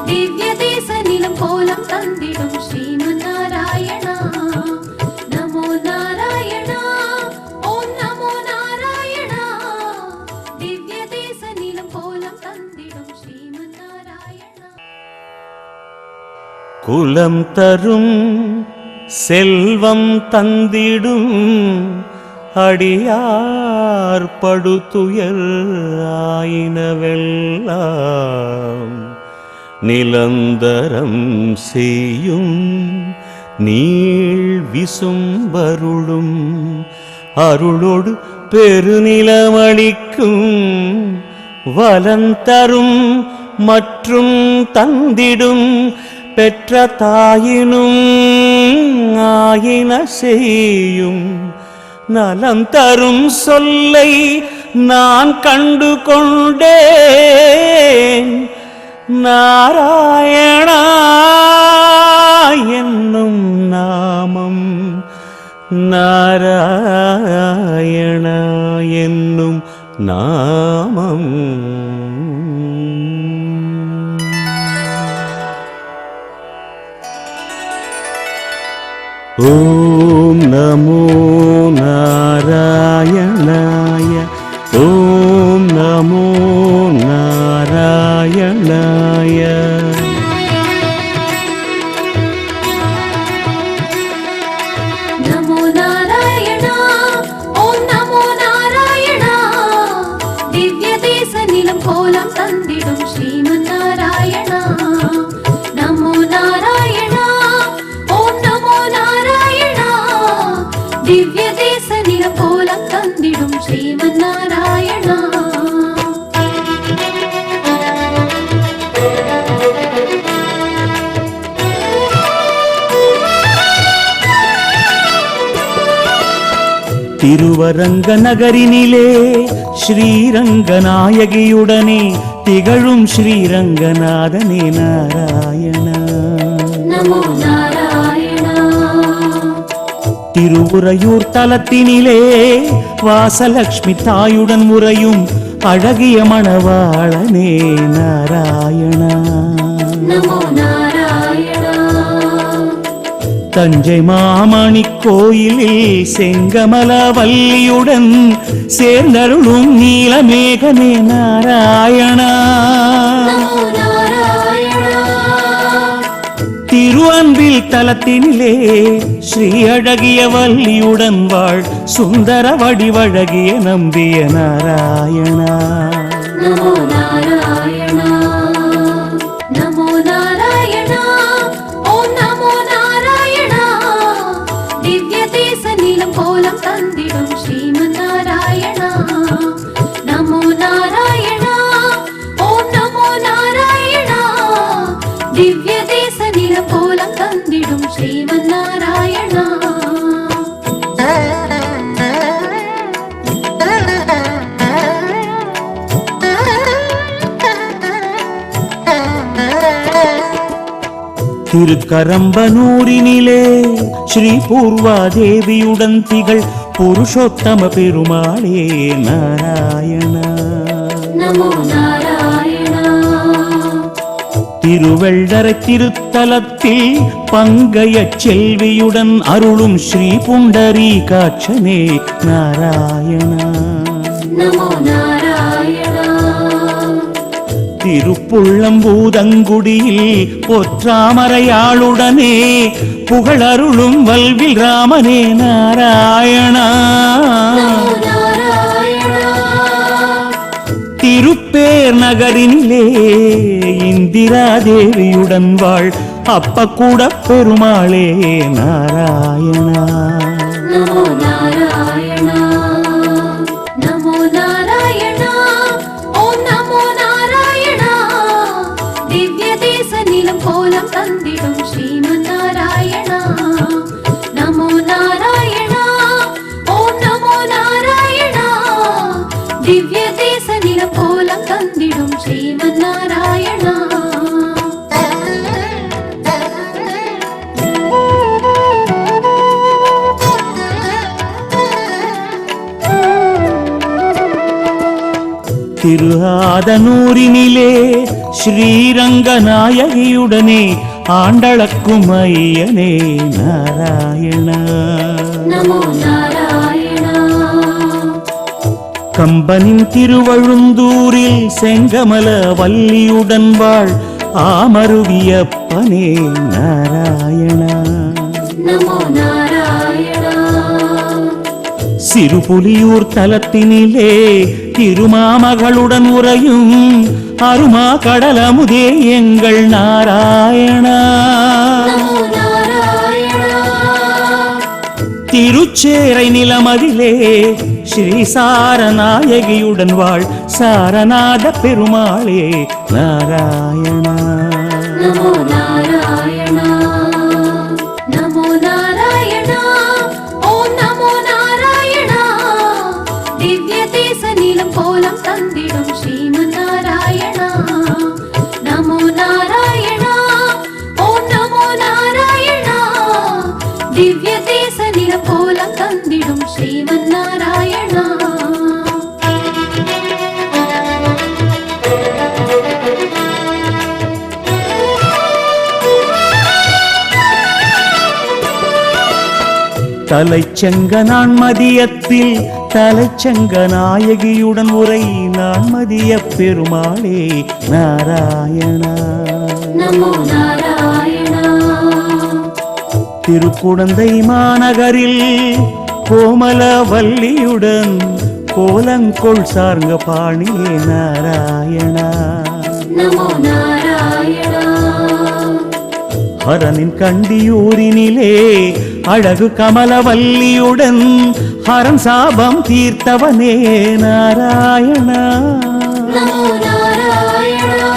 Speaker 2: திவ்ய தேச நிலம் கோலம் தந்திடும்
Speaker 1: குலம் தரும் செல்வம் தந்திடும் அடியார் படுதுயர் ஆயினவெல்லாம் நிலந்தரம் செய்யும் நீள் விசும்பருளும் அருளோடு பெருநிலமளிக்கும் வலந்தரும் மற்றும் தந்திடும் பெற்ற தாயினும் ஆயின செய்யும் நலம் தரும் சொல்லை நான் கண்டு கொண்டேன். நாராயணா என்னும் நாமம், நாராயணா என்னும் நாமம். ஓம் நமோ நாராயணாய, ஓம் நமோ நாராயணாய.
Speaker 2: நமோ நாராயணா, ஓம் நமோ நாராயணா. திவ்ய தேச நிலம் கோலம் தந்திடும் ஸ்ரீமன் நாராயணா. நமோ நாராயணா, ஓம் நமோ நாராயணா. திவ்ய தேச நிலம் கோலம் தந்திடும் ஸ்ரீமன் நாராயணா.
Speaker 1: திருவரங்க நகரினிலே ஸ்ரீரங்கநாயகியுடனே திகழும் ஸ்ரீரங்கநாதனே நாராயணா.
Speaker 2: நமோ நாராயணா.
Speaker 1: திருவுரையூர் தலத்தினிலே வாசலட்சுமி தாயுடன் உறையும் அழகிய மணவாளனே நாராயணா.
Speaker 2: நமோ நாராயணா.
Speaker 1: தஞ்சை மாமணி கோயிலில் செங்கமலவல்லியுடன் சேர்ந்தருளும் நீலமேகனே நாராயணா.
Speaker 2: நமோ நாராயணா.
Speaker 1: திருவன்பில் தலத்தினிலே ஸ்ரீ அழகிய வள்ளியுடன் வாழ் சுந்தர வடிவழகிய நம்பிய நாராயணா.
Speaker 2: நமோ நாராயணா. நமோ நாராயணா, ஓம் நமோ நாராயணா. திவ்ய தேச நிலம் கோலம் தந்திடும் ஸ்ரீமன் நாராயணா. நமோ நாராயணா, ஓம் நமோ நாராயணா. திவ்ய தேச நிலம் கோலம் தந்திடும் ஸ்ரீமன் நாராயணா.
Speaker 1: திருக்கரம்பனூரினிலே ஸ்ரீ பூர்வாதேவியுடன் திகழ் புருஷோத்தம பெருமாளே நாராயணா.
Speaker 2: நமோ நாராயணா.
Speaker 1: திருவெள்ளரை திருத்தலத்தில் பங்கைய செல்வியுடன் அருளும் ஸ்ரீ புண்டரீகாட்சனே நாராயணா.
Speaker 2: நமோ நாராயணா.
Speaker 1: திருப்புள்ளம்பூதங்குடியில் பொற்றாமரையாளுடனே புகழருளும் வல்வில் ராமனே நாராயணா.
Speaker 2: நமோ நாராயணா.
Speaker 1: திருப்பேர் நகரினிலே இந்திரா தேவியுடன் வாழ் அப்பக்கூட பெருமாளே நாராயணா.
Speaker 2: நமோ நாராயணா. நமோ நாராயணா, ஓம் நமோ நாராயணா. திவ்ய தேச நிலம் கோலம் தந்திடும் ஸ்ரீமன் நாராயணா. நமோ நாராயணா, ஓம் நமோ நாராயணா. திவ்ய தேச நிலம் கோலம் தந்திடும் ஸ்ரீமன் நாராயணா.
Speaker 1: திருஆதனூரினிலே ஸ்ரீரங்கநாயகியுடனே ஆண்டளக்கும் ஐயனே நாராயணா.
Speaker 2: நமோ நாராயணா.
Speaker 1: கம்பனின் திருவழுந்தூரில் செங்கமல வல்லியுடன் வாழ் ஆமருவியப்பனே நாராயணா.
Speaker 2: நமோ நாராயணா.
Speaker 1: சிறுபுலியூர் தலத்தினிலே திருமாமகளுடன் உறையும் அருமா கடலமுதே எங்கள் நாராயணா.
Speaker 2: நமோ நாராயணா.
Speaker 1: திருச்சேரை நிலமதிலே ஸ்ரீ சாரநாயகியுடன் வாழ் சாரநாத பெருமாளே நாராயணா.
Speaker 2: நமோ நாராயணா. நமோ நாராயணா. ஓம் நமோ நாராயணா. திவ்ய தேச நீலம் கோலம் தந்திடும் ஸ்ரீமன் நாராயணா. நமோ நாராயணா. ஓம் நமோ நாராயணா. திவ்ய தேச நீலம் கோலம் தந்திடும் ஸ்ரீமன் நாராயணா.
Speaker 1: தலைச்சங்க நான்மதியத்தில் தலைச்சங்க நாயகியுடன் உரை நான்மதிய பெருமாளே நாராயணா.
Speaker 2: நமோ நாராயணா.
Speaker 1: திருக்குடந்தை மாநகரில் கோமலவல்லியுடன் கோலங்கொள் சார்ங்க பாணியே நாராயணா.
Speaker 2: நமோ நாராயணா.
Speaker 1: ஹரனின் கண்டியூரினிலே அழகு கமலவல்லியுடன் ஹரன் சாபம் தீர்த்தவனே நாராயணா.
Speaker 2: நமோ நாராயணா.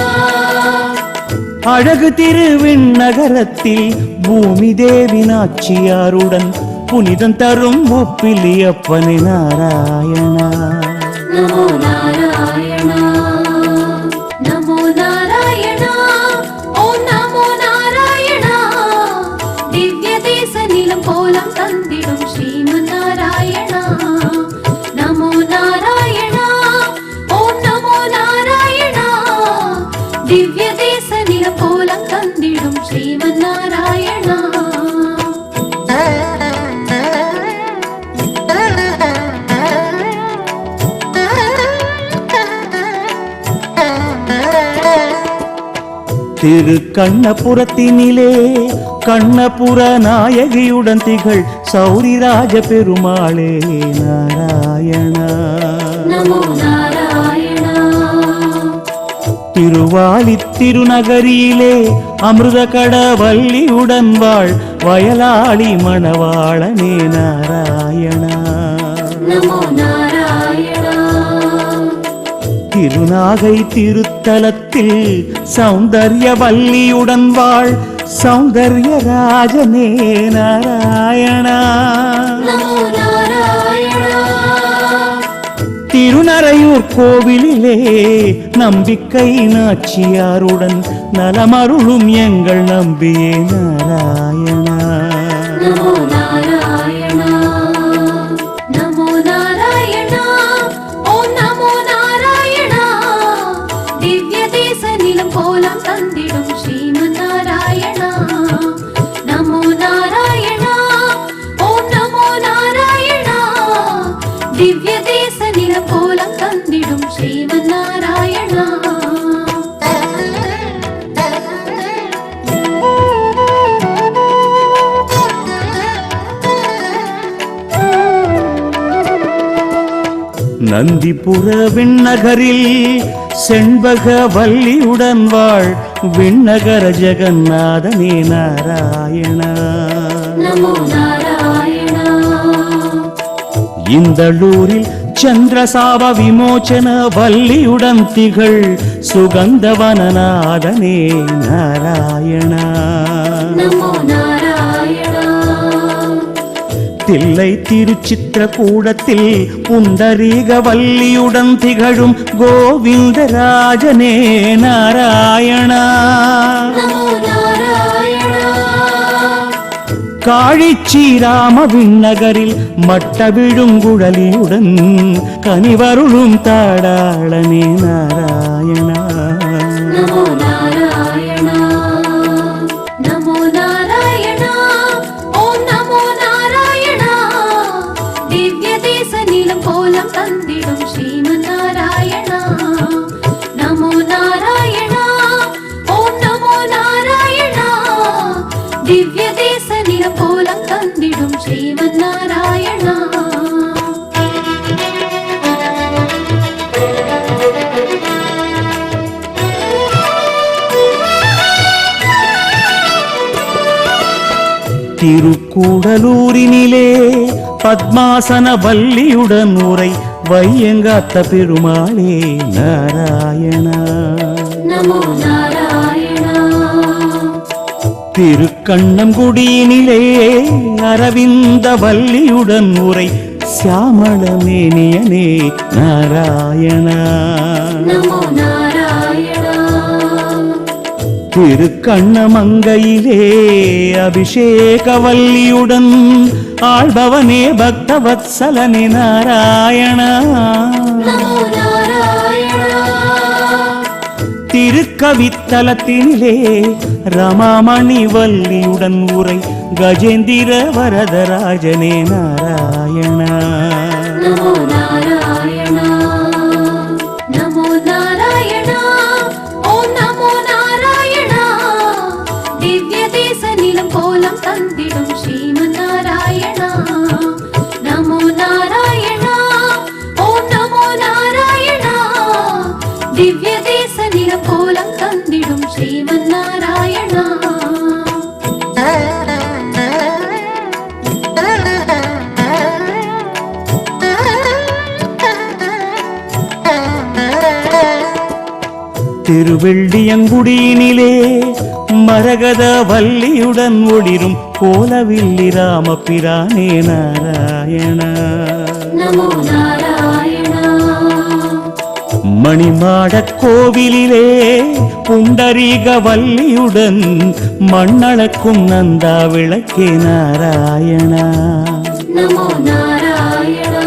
Speaker 1: அழகு திருவிண்ணகரத்தில் பூமி தேவி நாச்சியாருடன் புனிதம் தரும் ஒப்பிலியப்பனே நாராயணா.
Speaker 2: நமோ நாராயணா. நமோ நாராயணா. ஓம் நமோ நாராயணா. திவ்ய தேச நீலம் கோலம் தந்திடும் ஸ்ரீமன் நாராயணா. நமோ நாராயணா. ஓம் நமோ நாராயணா. திவ்ய தேச நீலம் கோலம் தந்திடும் ஸ்ரீமன் நாராயணா.
Speaker 1: திரு கண்ணபுரத்தினிலே கண்ணபுர நாயகியுடன் திகழ் சௌரிராஜ பெருமாளே நாராயணா.
Speaker 2: நமோ நாராயணா.
Speaker 1: திருவாலி திருநகரியிலே அமிர்த கடவல்லியுடன் வாழ் வயலாளி மணவாளனே நாராயணா.
Speaker 2: நமோ நாராயணா.
Speaker 1: திருநாகை திருத்தலத்தில் சௌந்தர்ய வல்லியுடன் வாழ் சௌந்தர்ய ராஜனே நாராயணா.
Speaker 2: நமோ நாராயணா.
Speaker 1: திருநறையூர் கோவிலிலே நம்பிக்கை நாச்சியாருடன் நலமருளும் எங்கள் நம்பியே நாராயணா.
Speaker 2: நமோ நாராயணா. நமோ நாராயணா. ஓம் நமோ நாராயணா. திவ்ய தேச நீலம் கோலம் தந்திடும் ஸ்ரீமன் நாராயணா. நமோ நாராயணா. ஓம் நமோ நாராயணா. திவ்ய தேச நீலம் கோலம் தந்திடும் ஸ்ரீமன் நாராயணா.
Speaker 1: நந்திபுர விண்ணகரில் செண்பக வல்லியுடன் வாழ் விண்ணகர ஜெகநாதனே நாராயணா.
Speaker 2: நமோ நாராயணா.
Speaker 1: இந்தளூரில் சந்திரசாப விமோச்சன வல்லியுடன் திகழ் சுகந்தவனநாதனே நாராயணா.
Speaker 2: நமோ நாராயணா.
Speaker 1: தில்லை திருச்சித்திரகூடத்தில் புண்டரீக வல்லியுடன் திகழும் கோவிந்தராஜனே நாராயணா.
Speaker 2: நமோ நாராயணா.
Speaker 1: காழிச்சீராம விண்ணகரில் மட்ட விழுங்குழலியுடன் கனிவருளும் தாடாளனே நாராயணா.
Speaker 2: நமோ நாராயணா. நமோ நாராயணா. ஓம் நமோ நாராயணா. திவ்ய தேச நீலம் கோலம் தந்திடும் ஸ்ரீமன் நாராயணா. நமோ நாராயணா. ஓம் தேச நிலக்கோலம் தந்திடும் ஸ்ரீமன் நாராயணா.
Speaker 1: திருக்கூடலூரினிலே பத்மாசன வல்லியுடன் உரை வையங்காத்த பெருமாளே நாராயணா.
Speaker 2: நமோ நாராயணா.
Speaker 1: திருக்கண்ணங்குடியினிலே அரவிந்த வல்லியுடன் உரை சியாமளமேனியனே நாராயணா.
Speaker 2: நமோ நாராயணா.
Speaker 1: திருக்கண்ணமங்கையிலே அபிஷேகவல்லியுடன் ஆள்பவனே பக்தவத்சலனே நாராயணா.
Speaker 2: நமோ நாராயணா.
Speaker 1: திருக்கவித்தலத்தினிலே ரமாமணி வல்லியுடன் உரை கஜேந்திர வரதராஜனே நாராயணா.
Speaker 2: நமோ நாராயணா. நமோ நாராயணா. ஓம் நமோ நாராயணா. திவ்ய தேச நிலம் கோலம் தந்திடும் ஸ்ரீமன் நாராயணா. நமோ நாராயணா. ஓம் நமோ நாராயணா. திவ்ய தேச நிலம் கோலம் தந்திடும் ஸ்ரீமன் நாராயணா.
Speaker 1: திருவெள்ளியங்குடியினிலே மரகத வல்லியுடன் ஒளிரும் கோலவில்லி ராமபிரானே நாராயணா.
Speaker 2: நமோ நாராயணா.
Speaker 1: மணிமாடக் கோவிலிலே புண்டரீக வல்லியுடன் மண்ணளக்கும் நந்தா விளக்கே நாராயணா.
Speaker 2: நமோ நாராயணா.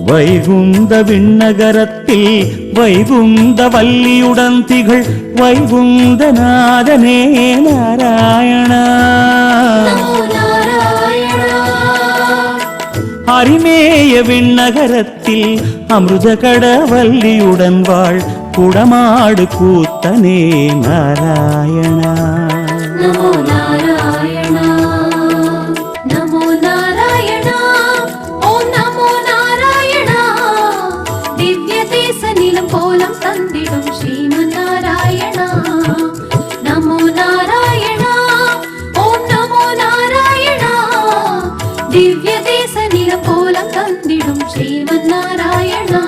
Speaker 1: வைகுந்த விண்ணகரத்தில் வைகுந்த வல்லியுடன் திகழ் வைகுந்தநாதனே நாராயணா.
Speaker 2: நமோ நாராயணா.
Speaker 1: அரிமேய விண்ணகரத்தில் அமிர்த கடவல்லியுடன் வாழ் குடமாடு கூத்தனே நாராயணா.
Speaker 2: நமோ நாராயணா. நமோ நாராயணா. ஓம் நமோ நாராயணா. திவ்ய தேச நிலம் கோலம் தந்திடும் ஸ்ரீமன் நாராயணா. நமோ நாராயணா. ஓம் நமோ நாராயணா. திவ்ய தேச நிலம் கோலம் தந்திடும் ஸ்ரீமன் நாராயணா.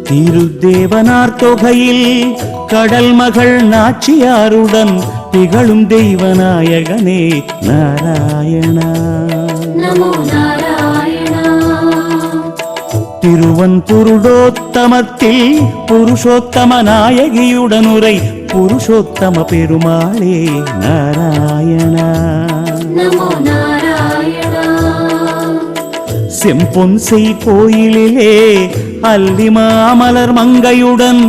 Speaker 1: திருதேவனார் தொகையில் கடல் மகள் நாச்சியாருடன் திகழும் தெய்வநாயகனே நாராயணா.
Speaker 2: நமோ நாராயணா.
Speaker 1: திருவன்புருடோத்தமத்தில் புருஷோத்தம நாயகியுடன் உரை புருஷோத்தம பெருமாளே நாராயணா.
Speaker 2: நமோ நாராயணா.
Speaker 1: செம்பொன்சை கோயிலிலே அல்லிமாமலர் மங்கையுடன்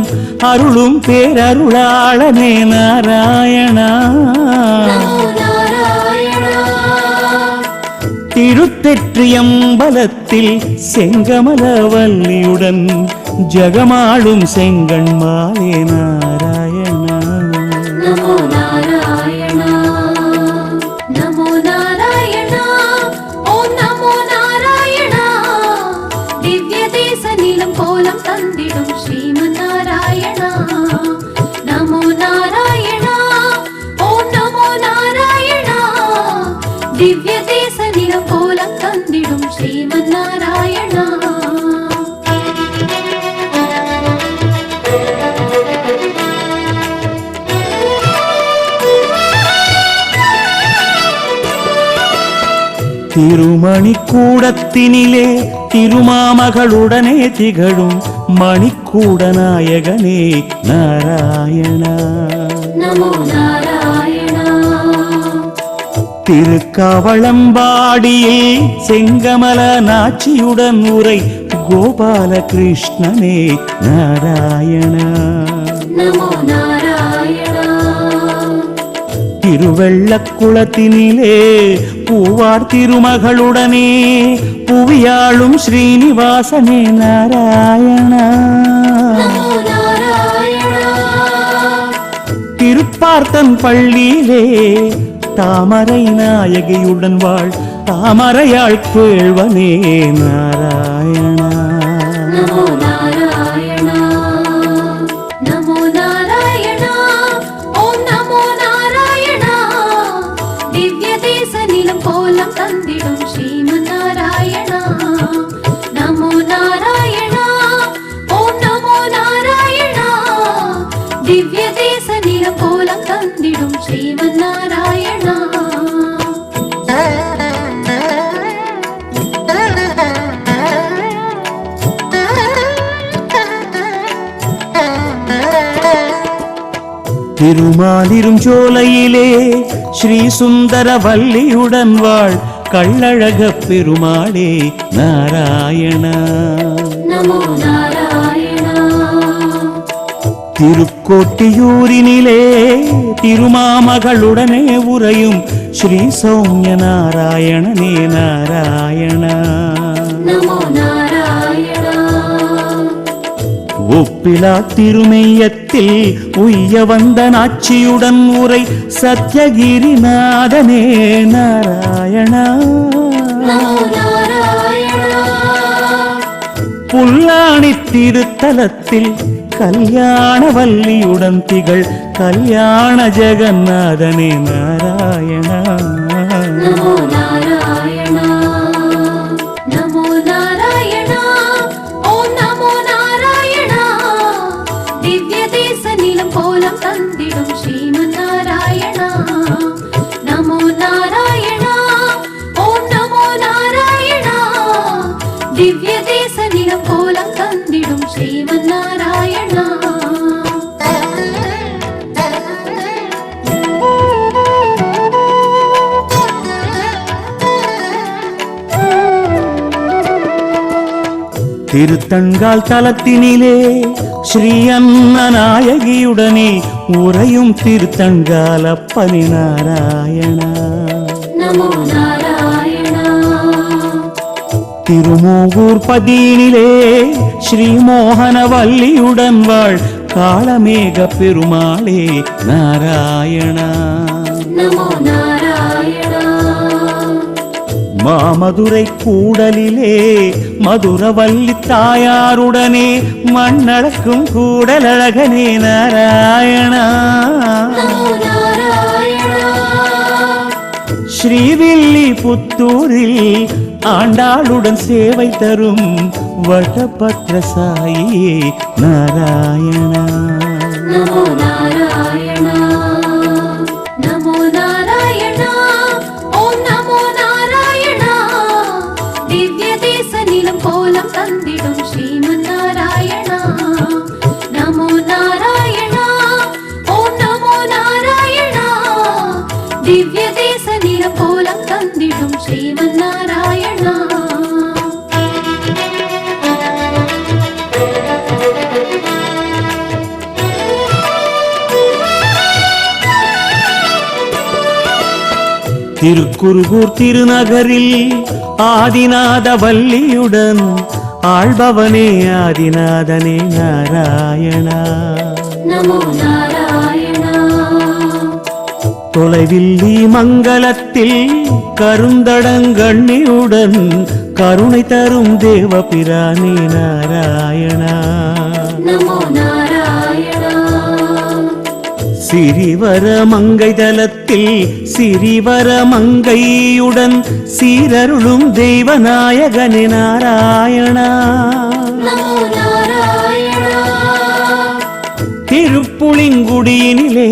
Speaker 1: அருளும் பேரருளாளனே நாராயணா.
Speaker 2: நமோ நாராயணா.
Speaker 1: திருத்தெற்றியம்பலத்தில் செங்கமலவல்லியுடன் ஜகமாளும் செங்கண்மாலே நாராயணா.
Speaker 2: நமோ நாராயணா. நமோ நாராயணா. ஓம் நமோ நாராயணா. திவ்ய தேச நிலம் கோலம் தந்திடும் ஸ்ரீமன் நாராயணா. நமோ நாராயணா. ஓம் நமோ நாராயணா. திவ்ய தேச நிலம் கோலம் தந்திடும் ஸ்ரீமன் நாராயணா.
Speaker 1: திருமணிக்கூடத்தினிலே திருமாமகளுடனே திகழும் மணிக்கூட நாயகனே நாராயணா.
Speaker 2: நமோ நாராயணா.
Speaker 1: திருக்காவளம்பாடியில் செங்கமல நாச்சியுடன் உரை கோபால கிருஷ்ணனே நாராயணா.
Speaker 2: நமோ நாராயணா.
Speaker 1: திருவெள்ளக்குளத்தினிலே பூவார் திருமகளுடனே புவியாளும் ஸ்ரீனிவாசனே நாராயணா.
Speaker 2: நமோ நாராயணா.
Speaker 1: திருப்பார்த்தன் பள்ளியிலே தாமரை நாயகியுடன் வாழ் தாமரையாள் கேழ்வனே நாராயணா.
Speaker 2: நமோ நாராயணா. நமோ நாராயணா. ஓம் நமோ நாராயணா. திவ்ய தேச நிலம் கோலம் தந்திடும் ஸ்ரீமன் நாராயணா. நமோ நாராயணா. ஓம் நமோ நாராயணா. திவ்ய தேச நிலம் கோலம் தந்திடும் ஸ்ரீமன் நாராயணா.
Speaker 1: திருமாலிரும் சோலையிலே ஸ்ரீ சுந்தர வல்லியுடன் வாழ் கள்ளழக பெருமாளே நாராயணா.
Speaker 2: நமோ நாராயணா.
Speaker 1: திருக்கோட்டியூரினிலே திருமாமகளுடனே உறையும் ஸ்ரீ சௌமிய நாராயணனே நாராயணா.
Speaker 2: நமோ நாராயணா.
Speaker 1: ஒப்பிலா திருமெய்யத்தில் உய்ய வந்த நாச்சியுடன் உரை சத்யகிரிநாதனே நாராயணா.
Speaker 2: நமோ நாராயணா.
Speaker 1: புல்லாணி திருத்தலத்தில் கல்யாண வல்லியுடன் திகழ் கல்யாண ஜெகநாதனே நாராயணா.
Speaker 2: நமோ நாராயணா. நமோ நாராயணா. ஓம் நமோ நாராயணா. திவ்ய தேச நிலம் கோலம் தந்திடும் ஸ்ரீமன் நாராயணா. நமோ நாராயணா. ஓம் நமோ நாராயணா. திவ்ய தேச நிலம் கோலம் தந்திடும் ஸ்ரீமன் நாராயணா.
Speaker 1: திருத்தங்கால் தலத்தினிலே ஸ்ரீ அன்னநாயகியுடனே உறையும் திருத்தங்காலப்பனி நாராயணா.
Speaker 2: நமோ நாராயணா.
Speaker 1: திருமூகூர் பதியினிலே ஸ்ரீ மோகனவல்லியுடன் வாழ் காளமேக பெருமாளே நாராயணா.
Speaker 2: நமோ நாராயணா.
Speaker 1: மாமதுரை கூடலிலே மதுரவல்லி தாயாருடனே மண்ணளக்கும் கூடலழகனே நாராயணா.
Speaker 2: நமோ நாராயணா.
Speaker 1: ஸ்ரீவில்லி புத்தூரில் ஆண்டாளுடன் சேவை தரும் வடபத்ர சாயியே நாராயணா.
Speaker 2: நமோ நாராயணா. நமோ நாராயணா. ஓம் நமோ நாராயணா. திவ்ய தேச நிலம் கோலம் தந்திடும் ஸ்ரீமன் நாராயணா. நமோ நாராயணா. ஓம் நமோ நாராயணா. திவ்ய தேச நிலம் கோலம் தந்திடும் ஸ்ரீமன் நாராயணா.
Speaker 1: திருக்குருகூர் திருநகரில் ஆதிநாத வல்லியுடன் ஆள்பவனே ஆதிநாதனே நாராயணா.
Speaker 2: நமோ நாராயணா.
Speaker 1: தொலைவில்லி மங்கலத்தில் கருந்தடங்கண்ணியுடன் கருணை தரும் தேவபிரானே நாராயணா.
Speaker 2: நமோ நாராயணா.
Speaker 1: சிறிவர மங்கை தலத்தில் சிறிவர மங்கையுடன் சீரருளும் தெய்வநாயகனே நாராயணா.
Speaker 2: நமோ நாராயணா.
Speaker 1: திருப்புளிங்குடியினிலே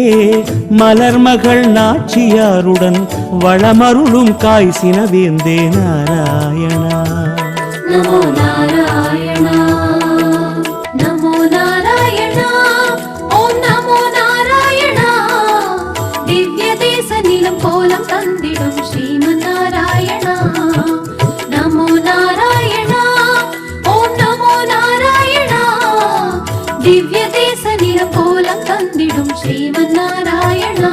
Speaker 1: மலர்மகள் நாச்சியாருடன் வளமருளும் காய்சின வேந்தே நாராயணா.
Speaker 2: நமோ நாராயணா. நமோ நாராயணா. ஓம் நமோ நாராயணா. திவ்ய தேச நிலம் கோலம் தந்திடும் ஸ்ரீமன் நாராயணா. நமோ நாராயணா. ஓம் நமோ நாராயணா. திவ்ய தேச நிலம் கோலம் தந்திடும் ஸ்ரீமன் நாராயணா.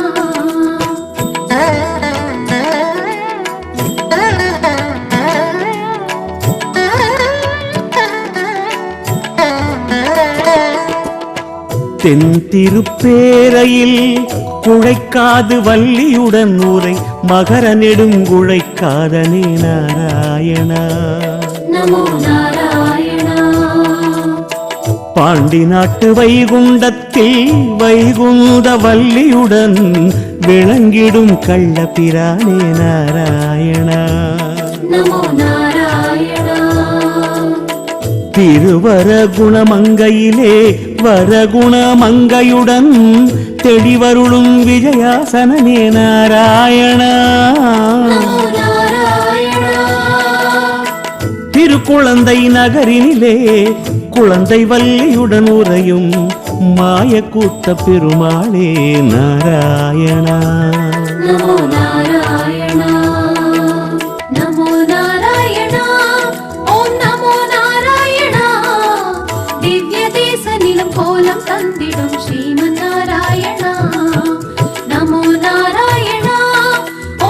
Speaker 1: தென் திருப்பேரையில் குழைக்காது வள்ளியுடன் ஊரை மகர நெடுங்குழைக்காதனே நாராயணா.
Speaker 2: நமோ நாராயணா.
Speaker 1: பாண்டி நாட்டு வைகுண்டத்தில் வைகுந்த வள்ளியுடன் விளங்கிடும் கள்ள பிரானே நாராயணா.
Speaker 2: நமோ நாராயணா.
Speaker 1: திருவர குணமங்கையிலே வரகுணமங்கையுடன் தெளிவருளும் விஜயாசனனே நாராயணா.
Speaker 2: நமோ நாராயணா.
Speaker 1: திருக்குழந்தை நகரினிலே குழந்தை வள்ளியுடன் உறையும் மாயக்கூத்த பெருமாளே நாராயணா.
Speaker 2: நமோ நாராயணா. நமோ நாராயணா. ஓம் நமோ நாராயணா. திவ்ய தேச நிலம் கோலம் தந்திடும் ஸ்ரீமன் நாராயணா. நமோ நாராயணா.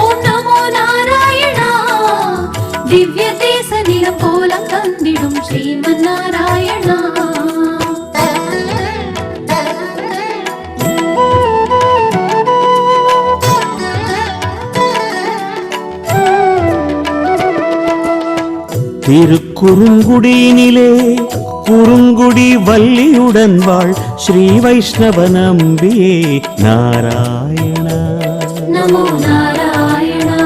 Speaker 2: ஓம் நமோ நாராயணா. திவ்ய தேச நிலம் கோலம் தந்திடும் ஸ்ரீமன் நாராயணா.
Speaker 1: திருக்குறுங்குடியினிலே குறுங்குடி வள்ளியுடன் வாழ் ஸ்ரீ வைஷ்ணவ நம்பியே நாராயணா.
Speaker 2: நமோ நாராயணா.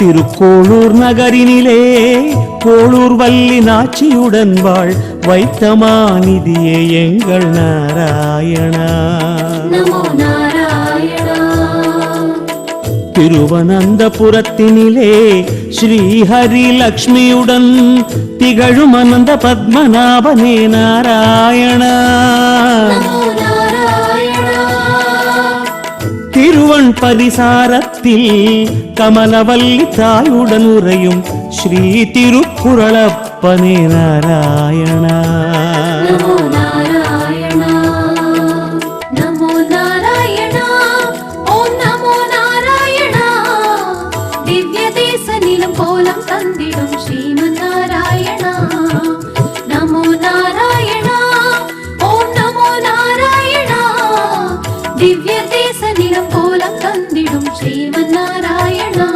Speaker 1: திருக்கோளூர் நகரினிலே கோளூர் வள்ளி நாச்சியுடன் வாழ் வைத்தமாநிதியே எங்கள் நாராயணா.
Speaker 2: நமோ நாராயணா.
Speaker 1: திருவனந்தபுரத்தினிலே ஸ்ரீஹரி லக்ஷ்மியுடன் திகழும் அனந்த பத்மநாபனே நாராயணா.
Speaker 2: நமோ நாராயணா.
Speaker 1: திருவன் பரிசாரத்தில் கமலவல்லி தாயுடன் உறையும் ஸ்ரீ திருக்குறளப்பனே நாராயணா.
Speaker 2: நமோ நாராயணா. நமோ நாராயணா. ஓம் நமோ நாராயணா. திவ்ய தேச நிலம் கோலம் தந்திடும் ஸ்ரீமன் நாராயணா. நமோ நாராயணா. ஓம் நமோ நாராயணா. திவ்ய தேச நிலம் கோலம் தந்திடும் ஸ்ரீமன் நாராயணா.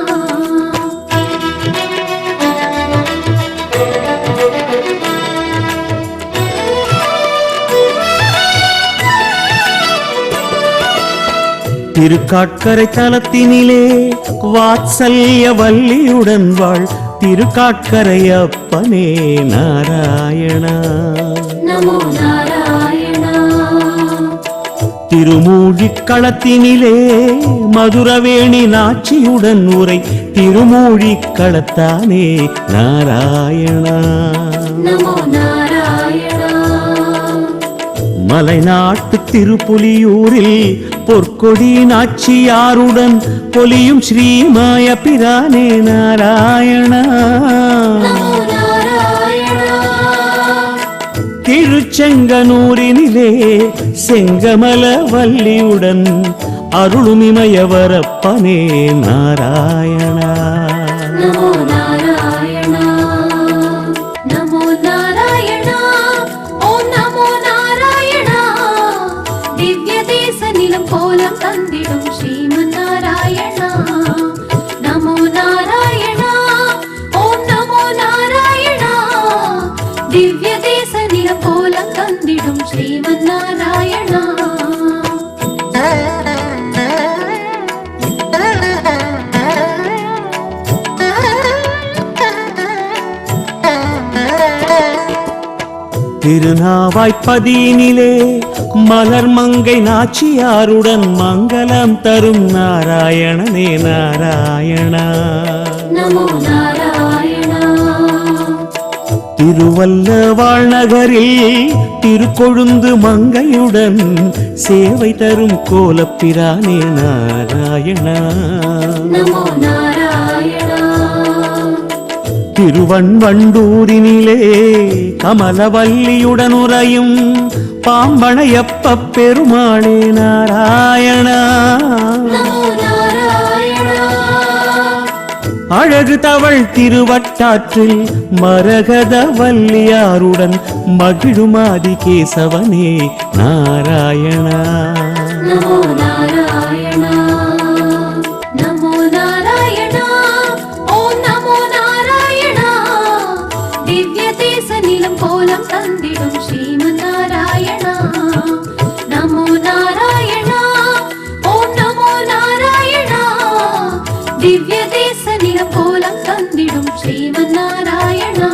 Speaker 1: திருக்காட்கரை தலத்தினிலே வாத்சல்ய வள்ளியுடன் வாழ் திருக்காட்கரை அப்பனே நாராயணா.
Speaker 2: நமோ நாராயணா.
Speaker 1: திருமூழிக் களத்தினிலே மதுரவேணி நாச்சியுடன் உரை திருமூழிக் களத்தானே நாராயணா.
Speaker 2: நமோ நாராயணா.
Speaker 1: மலைநாட்டு திருப்புலியூரில் பொற்கொடி நாச்சியாருடன் பொலியும் ஸ்ரீமாய பிரானே நாராயணா.
Speaker 2: நமோ நாராயணா.
Speaker 1: திருச்செங்கனூரினிலே செங்கமல வள்ளியுடன் அருளுமிமயவரப்பனே நாராயணா.
Speaker 2: நமோ நாராயணா. நமோ நாராயணா. ஓம் நமோ நாராயணா. திவ்ய தேச நிலம் கோலம் தந்திடும் ஸ்ரீமன் நாராயணா. நமோ நாராயணா. ஓம் நமோ நாராயணா. திவ்ய தேச நிலம் கோலம் தந்திடும் ஸ்ரீமன் நாராயணா.
Speaker 1: திருநாவாய்ப்பதியினிலே மலர் மங்கை நாச்சியாருடன் மங்களம் தரும் நாராயணனே நாராயணா.
Speaker 2: நமோ நாராயணா.
Speaker 1: திருவல்லவாழ் நகரில் திருக்கொழுந்து மங்கையுடன் சேவை தரும் கோலப்பிரானே நாராயணா.
Speaker 2: நமோ நாராயணா.
Speaker 1: திருவண்வண்டூரினிலே கமலவல்லியுடன் உறையும் பாம்பனையப்ப பெருமாளே நாராயணா.
Speaker 2: நமோ நாராயணா.
Speaker 1: அழகு தவள் திருவட்டாற்றில் மரகத வல்லியாருடன் மகிழுமாதி கேசவனே நாராயணா.
Speaker 2: நமோ நாராயணா நமோ நாராயணா ஓம் நமோ நாராயணா. திவ்ய தேச நிலம் கோலம் தந்திடும் ஸ்ரீமன் நாராயணா. நமோ நாராயணா ஓம் நமோ நாராயணா. திவ்ய தேச நிலம் கோலம் தந்திடும் ஸ்ரீமன் நாராயணா.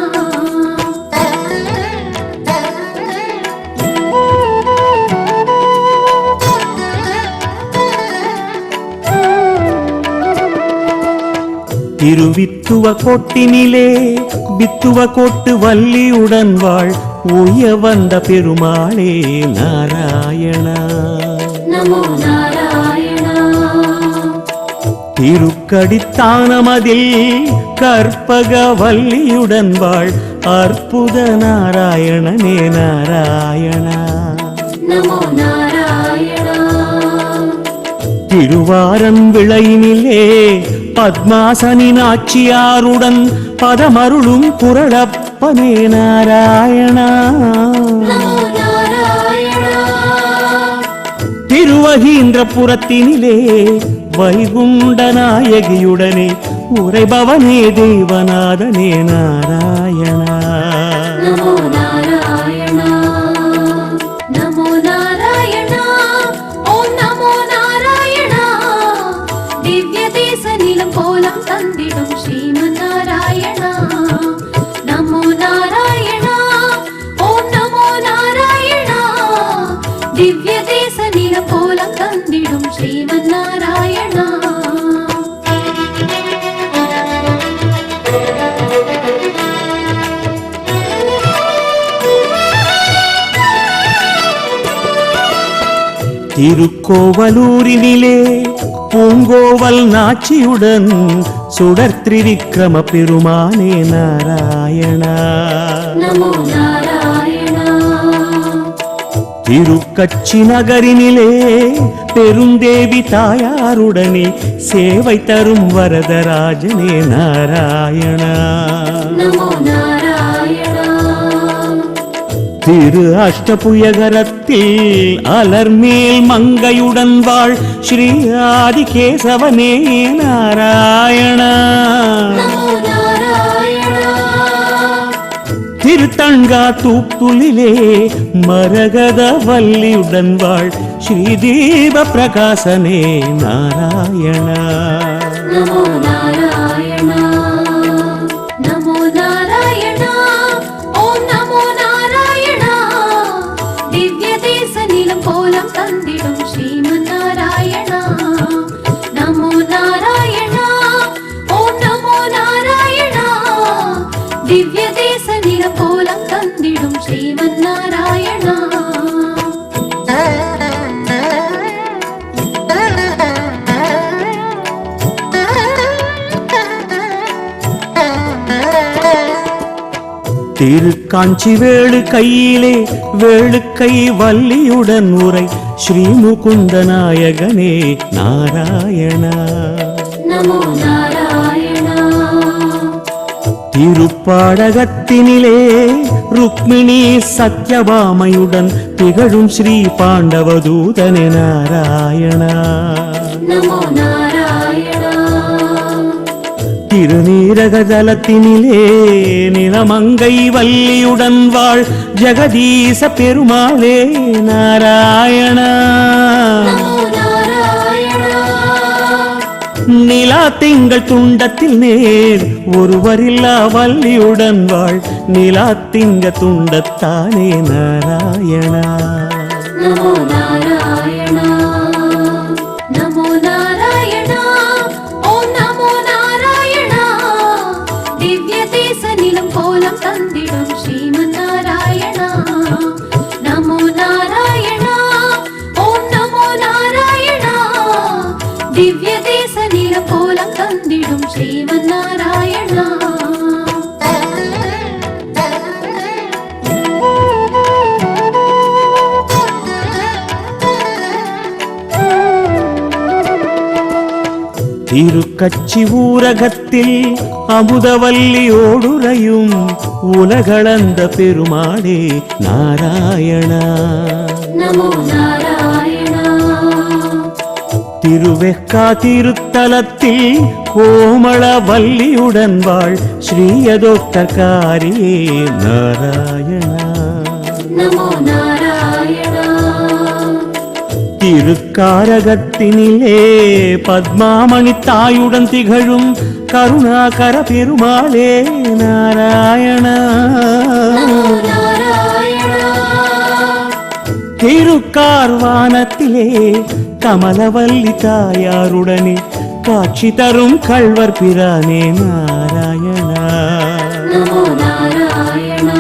Speaker 1: திருவித்துவ கோட்டினிலே வித்துவ கோட்டு வள்ளியுடன் வாழ் உய வந்த பெருமாளே நாராயணா.
Speaker 2: நமோ நாராயணா
Speaker 1: திருக்கடித்தானமதில் கற்பக வள்ளியுடன் வாழ் அற்புத நாராயணனே நாராயணா.
Speaker 2: நமோ நாராயணா
Speaker 1: திருவாரன் விளையினிலே பத்மாசனின் ஆட்சியாருடன் பதமருளும் குரளப்பனே நாராயணா.
Speaker 2: நமோ நாராயணா
Speaker 1: திருவகீந்திரபுரத்தினிலே வைகுண்ட நாயகியுடனே உரைபவனே தேவநாதனே நாராயணா.
Speaker 2: நமோ நாராயணா நமோ நாராயணா ஓம் நமோ நாராயணா. திவ்ய தேச நிலம் கோலம் தந்திடும் ஸ்ரீமன் நாராயணா. நமோ நாராயணா ஓம் நமோ நாராயணா. திவ்ய தேச நிலம் கோலம் தந்திடும் ஸ்ரீமன் நாராயணா.
Speaker 1: திருக்கோவலூரினிலே பூங்கோவல் நாச்சியுடன் சுடர் திரிவிக்ரம பெருமானே நாராயணா.
Speaker 2: நமோ நாராயணா
Speaker 1: திருக்கட்சி நகரினிலே பெருந்தேவி தாயாருடனே சேவை தரும் வரதராஜனே நாராயணா.
Speaker 2: நமோ நாராயணா
Speaker 1: திரு அஷ்டபுயகரத்தில் அலர்மேல் மங்கையுடன் வாழ் ஸ்ரீ ஆதிகேசவனே நாராயணா.
Speaker 2: நமோ நாராயணா
Speaker 1: திருத்தங்கா தூப்புலிலே மரகத வல்லியுடன் வாழ் ஸ்ரீதீப பிரகாசனே நாராயணா.
Speaker 2: நமோ நாராயணா நமோ நாராயணா ஓம் நமோ நாராயணா. திவ்ய தேச நிலம் கோலம் தந்திடும் ஸ்ரீமன் நாராயணா. நமோ நாராயணா ஓம் நமோ நாராயணா. திவ்ய தேச நிலம் கோலம் தந்திடும் ஸ்ரீமன் நாராயணா.
Speaker 1: திருக்காஞ்சி வேளு கையிலே வேளுக்கை வள்ளியுடன் உரை ஸ்ரீ முகுந்த நாயகனே நாராயணா.
Speaker 2: நமோ நாராயணா
Speaker 1: திருப்பாடகத்தினிலே ருக்மிணி சத்யபாமையுடன் திகழும் ஸ்ரீ பாண்டவதூதனே நாராயணா.
Speaker 2: நமோ நாராயணா
Speaker 1: திருநீரக ஜலத்தினிலே நிலமங்கை வள்ளியுடன் வாழ் ஜெகதீச பெருமாளே நாராயணா.
Speaker 2: நமோ நாராயணா
Speaker 1: நிலா திங்கள் துண்டத்தில் நேர் ஒருவரில்லா வள்ளியுடன் வாழ் நிலா திங்க துண்டத்தானே நாராயணா.
Speaker 2: நமோ நாராயணா நமோ நாராயணா ஓம் நமோ நாராயணா. திவ்ய தேச நிலம் கோலம் தந்திடும் ஸ்ரீமன் நாராயணா. நமோ நாராயணா ஓம் நமோ நாராயணா. திவ்ய தேச நிலம் கோலம் தந்திடும் ஸ்ரீமன் நாராயணா.
Speaker 1: திருக்கச்சி ஊரகத்தில் அமுதவல்லியோடுரையும் உலகளந்த பெருமாளே நாராயணா.
Speaker 2: நமோ நாராயணா.
Speaker 1: திருவெக்கா திருத்தலத்தில் கோமள வல்லியுடன் வாழ் ஸ்ரீயதோத்தர்காரியே நாராயணா.
Speaker 2: நமோ நாராயணா.
Speaker 1: திருக்காரகத்தினிலே பத்மாமணி தாயுடன் திகழும் கருணாகர பெருமாளே நாராயணா.
Speaker 2: நமோ நாராயணா.
Speaker 1: திருக்கார்வானத்திலே கமலவல்லி தாயாருடனே காட்சி தரும் கள்வர் பிரானே நாராயணா.
Speaker 2: நமோ நாராயணா.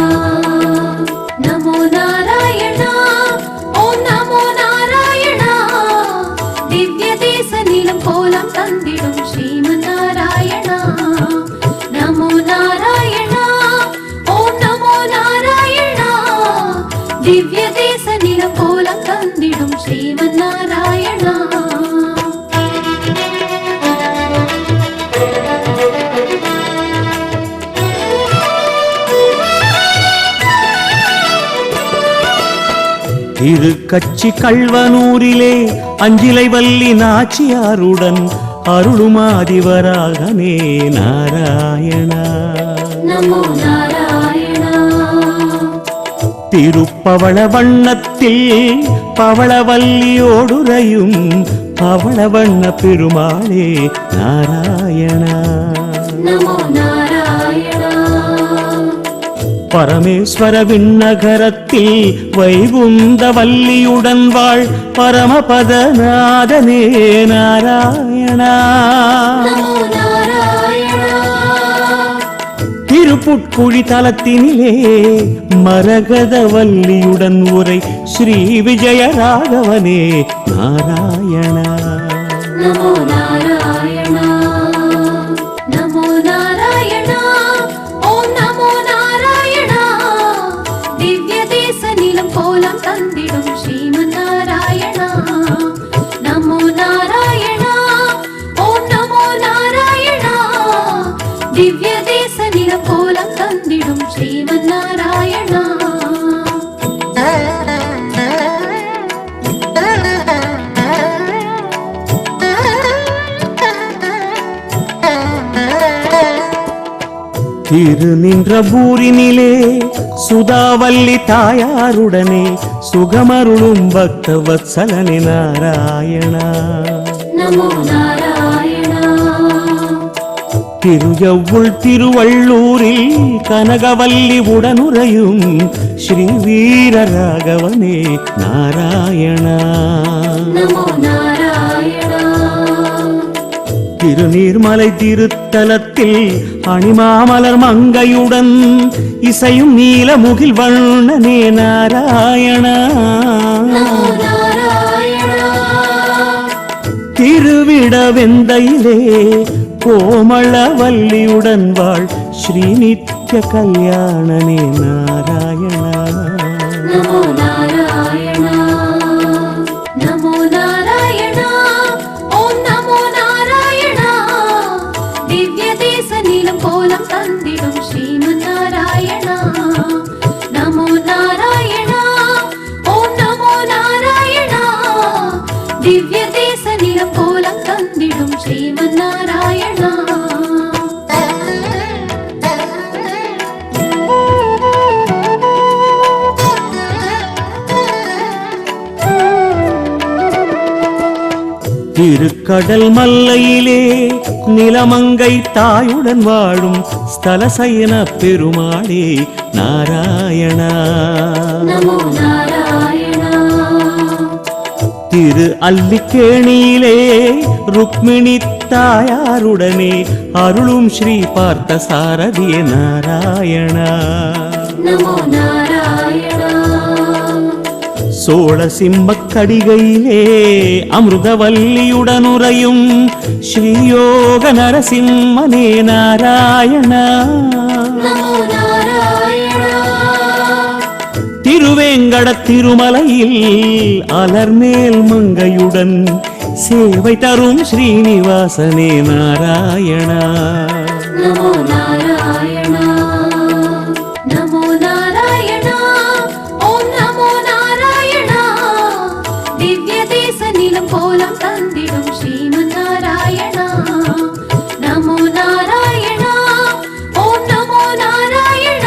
Speaker 2: நமோ நாராயணா. ஓம் நமோ நாராயணா. திவ்ய தேச நிலம் கோலம் தந்திடும் ஸ்ரீமன் நாராயணா. நமோ நாராயணா. ஓம் நமோ நாராயணா. திவ்ய தேச நிலம் கோலம் தந்திடும் ஸ்ரீமன் நாராயணா.
Speaker 1: திருக்கச்சி கள்வனூரிலே அஞ்சிலை வல்லி நாச்சியாருடன் அருளுமாதிவராகனே நாராயணா.
Speaker 2: நமோ நாராயணா.
Speaker 1: திருப்பவள வண்ணத்தில் பவளவல்லியோடுரையும் பவளவண்ண பெருமாளே நாராயணா.
Speaker 2: நமோ நாராயணா.
Speaker 1: பரமேஸ்வர விண்ணகரத்தில் வைகுந்த வல்லியுடன் வாழ் பரமபதநாதனே நாராயணா.
Speaker 2: நமோ நாராயணா.
Speaker 1: திருப்புட்குழி தலத்தினிலே மரகத வல்லியுடன் உரை ஸ்ரீ விஜய ராகவனே நாராயணா.
Speaker 2: நமோ நாராயணா. நமோ நாராயணா. ஓம் நமோ நாராயணா. திவ்ய தேச நிலம் கோலம் தந்திடும் ஸ்ரீமன் நாராயணா. நமோ நாராயணா. ஓம் நமோ நாராயணா. திவ்ய தேச நிலம் கோலம் தந்திடும் ஸ்ரீமன் நாராயணா.
Speaker 1: திருநின்ற பூரினிலே சுதாவல்லி தாயாருடனே சுகமருளும் பக்த வத்சலனே நாராயணா.
Speaker 2: நமோ நாராயணா.
Speaker 1: திருயவுள் திருவள்ளூரில் கனகவல்லி உடனுரையும் ஸ்ரீ வீரராகவனே நாராயணா.
Speaker 2: நமோ நாராயணா.
Speaker 1: திருநீர்மலை திருத்தலத்தில் அணிமாமலர் மங்கையுடன் இசையும் நீலமுகில் வண்ணனே நாராயணா.
Speaker 2: நமோ நாராயணா.
Speaker 1: திருவிடவெந்தையிலே கோமளவல்லியுடன் வாழ் ஸ்ரீ நித்ய கல்யாணனே நாராயணா.
Speaker 2: நமோ நாராயணா. நமோ நாராயணா. ஓம் நமோ நாராயணா. திவ்ய தேச நிலம் கோலம் தந்திடும் ஸ்ரீமன் நாராயணா. நமோ நாராயணா. ஓம் நமோ நாராயணா. திவ்ய தேச நிலம் கோலம் தந்திடும் ஸ்ரீமன் நாராயணா.
Speaker 1: திருக்கடல் மல்லையிலே நிலமங்கை தாயுடன் வாழும் ஸ்தலசயன பெருமாளே நாராயணா.
Speaker 2: நமோ நாராயணா.
Speaker 1: திரு அல்லிக்கேணியிலே ருக்மிணி தாயாருடனே அருளும் ஸ்ரீ பார்த்த சாரதிய நாராயணா.
Speaker 2: நமோ நாராயணா.
Speaker 1: சோழ சிம்மக்கடிகையிலே அமிர்தவல்லியுடனுரையும் ஸ்ரீயோக நரசிம்மனே நாராயணா.
Speaker 2: நமோ நாராயணா.
Speaker 1: திருவேங்கட திருமலையில் அலர்மேல் மங்கையுடன் சேவை தரும் ஸ்ரீனிவாசனே நாராயணா.
Speaker 2: நமோ நாராயண நமோ நாராயண ஓம் நமோ நாராயண திவ்ய தேச நிலம் கோலம் தந்திடும் ஸ்ரீமன் நாராயண நமோ நாராயண ஓம் நமோ நாராயண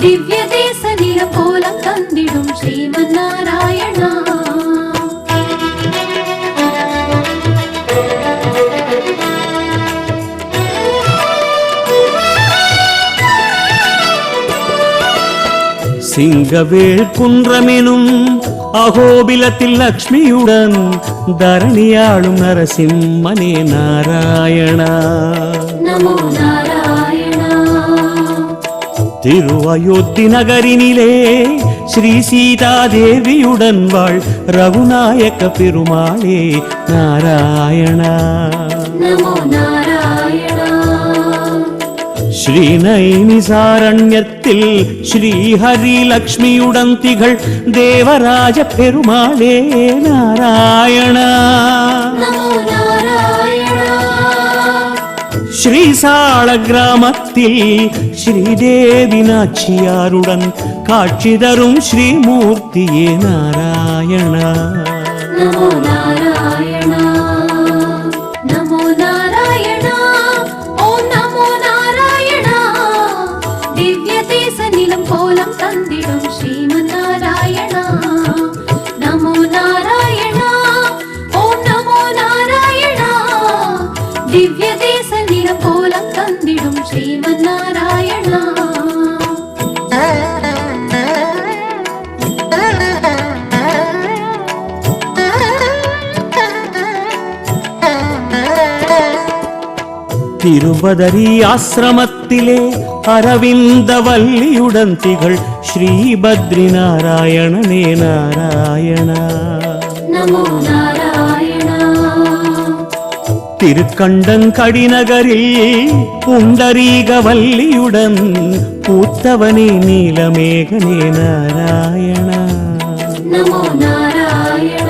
Speaker 2: திவ்ய தேச நிலம் கோலம் தந்திடும் ஸ்ரீமன் நாராயண.
Speaker 1: சிங்கவேள் குன்றமெனும் அகோபிலத்தில் லக்ஷ்மியுடன் தரணியாளும் நரசிம்மனே நாராயணா.
Speaker 2: நமோ நாராயண
Speaker 1: திருவயோத்தி நகரினிலே ஸ்ரீ சீதாதேவியுடன் வாழ் ரகுநாயக்க பெருமாளே நாராயணா.
Speaker 2: நமோ நாராயண
Speaker 1: ஸ்ரீநைமிசாரண்யத்தில் ஸ்ரீஹரி லக்ஷ்மியுடன் திகழ் தேவராஜ பெருமாளே நாராயணா.
Speaker 2: நமோ நாராயண
Speaker 1: ஸ்ரீசாள கிராமத்தில் ஸ்ரீதேவி நாச்சியாருடன் காட்சி தரும் ஸ்ரீமூர்த்தியே நாராயணா.
Speaker 2: நமோ நாராயண நமோ நாராயண ஓம் நமோ நாராயண திவ்ய தேச நிலம் கோலம் தந்திடும் ஸ்ரீமன் நாராயண நமோ நாராயண ஓம் நமோ நாராயண திவ்ய தேச நிலம் கோலம் தந்திடும் ஸ்ரீமன் நாராயண.
Speaker 1: திருவதரி ஆசிரமத்திலே அரவிந்தவல்லியுடன் திகழ் ஸ்ரீபத்ரி நாராயணனே நாராயணா.
Speaker 2: நமோ நாராயண
Speaker 1: திருக்கண்டங்கடி நகரில் புண்டரீகவல்லியுடன் பூத்தவனே நீலமேகனே நாராயணா.
Speaker 2: நமோ நாராயண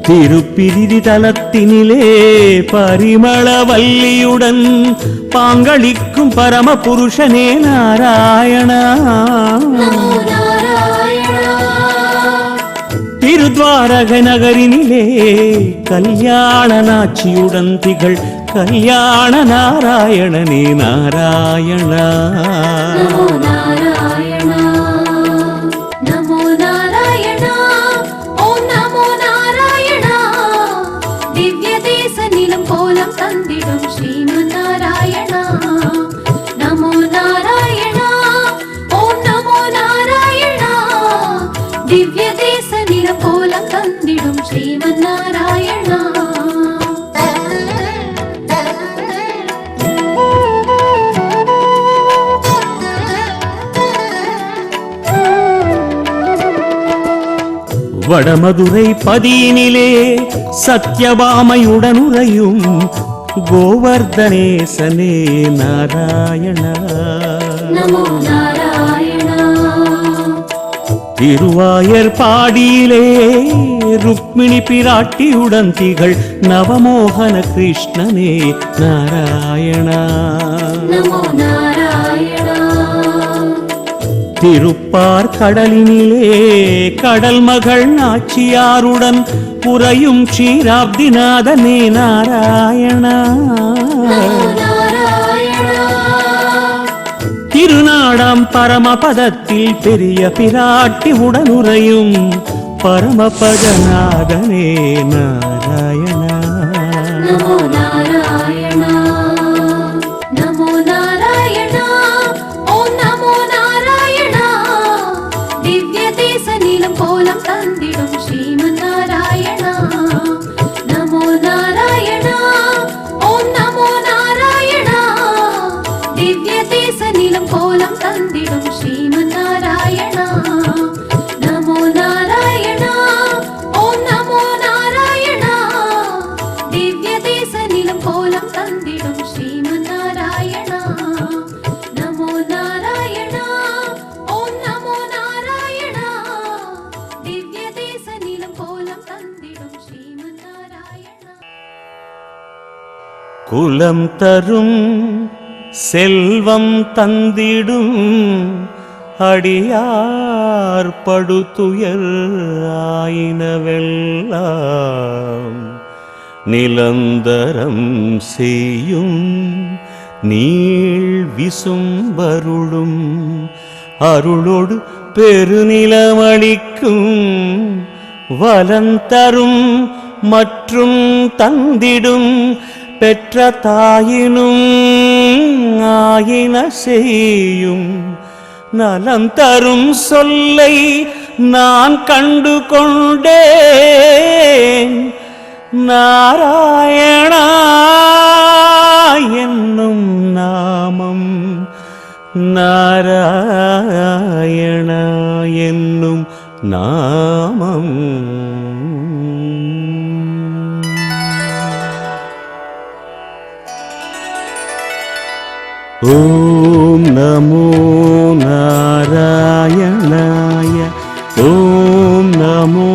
Speaker 1: திருப்பிரிதி தலத்தினிலே பரிமளவல்லியுடன் பாங்களிக்கும் பரம புருஷனே நாராயணா.
Speaker 2: நமோ நாராயண
Speaker 1: திருத்வாரக நகரினிலே கல்யாண நாச்சியுடன் திகழ் கல்யாண நாராயணனே நாராயணா.
Speaker 2: நமோ நாராயண நமோ நாராயண ஓம் நமோ நாராயண திவ்ய தேச நிலம் கோலம் தந்திடும் ஸ்ரீமன் நாராயண நமோ நாராயண ஓம் நமோ நாராயண திவ்ய தேச நிலம் கோலம் தந்திடும் ஸ்ரீமன் நாராயண.
Speaker 1: வடமதுரை பதியினிலே சத்யபாமையுடன் உறையும் கோவர்தனேசனே நாராயணா.
Speaker 2: நமோ நாராயண
Speaker 1: திருவாயர் பாடியிலே ருக்மிணி பிராட்டியுடன் திகழ் நவமோகன கிருஷ்ணனே நாராயணா.
Speaker 2: நமோ நாராயண
Speaker 1: திருப்பார் கடலினிலே கடல் மகள் நாச்சியாருடன் புரையும் க்ஷீராப்திநாதனே நாராயணா.
Speaker 2: நமோ நாராயண
Speaker 1: திருநாடாம் பரமபதத்தில் பெரிய பிராட்டி உடனுறையும் பரமபதநாதனே நாராயணா.
Speaker 2: நமோ நாராயண நமோ நாராயண ஓம் நமோ நாராயண திவ்ய தேச நிலம் கோலம் தந்திடும் ஸ்ரீமன் நாராயண நமோ நாராயண ஓம் நமோ நாராயண திவ்ய தேச நிலம் கோலம் தந்திடும் ஸ்ரீமன் நாராயண நமோ நாராயண ஓம் நமோ நாராயண திவ்ய தேச நிலம் கோலம் தந்திடும் ஸ்ரீமன் நாராயண நமோ நாராயண ஓம் நமோ நாராயண திவ்ய தேச நிலம் கோலம் தந்திடும்
Speaker 1: குலம் தரும் செல்வம் தந்திடும் அடியார் படுதுயர் ஆயினவெல்லாம் நிலந்தரம் செய்யும் நீள் விசும்பருளும் அருளோடு பெருநிலமளிக்கும் வலந்தரும் மற்றும் தந்திடும் பெற்ற தாயினும் ஆயின செய்யும் நலம் தரும் சொல்லை நான் கண்டு கொண்டேன். நாராயணா என்னும் நாமம், நாராயணா என்னும் நாமம். ஓம் நமோ நாராயணாய. ஓம் நமோ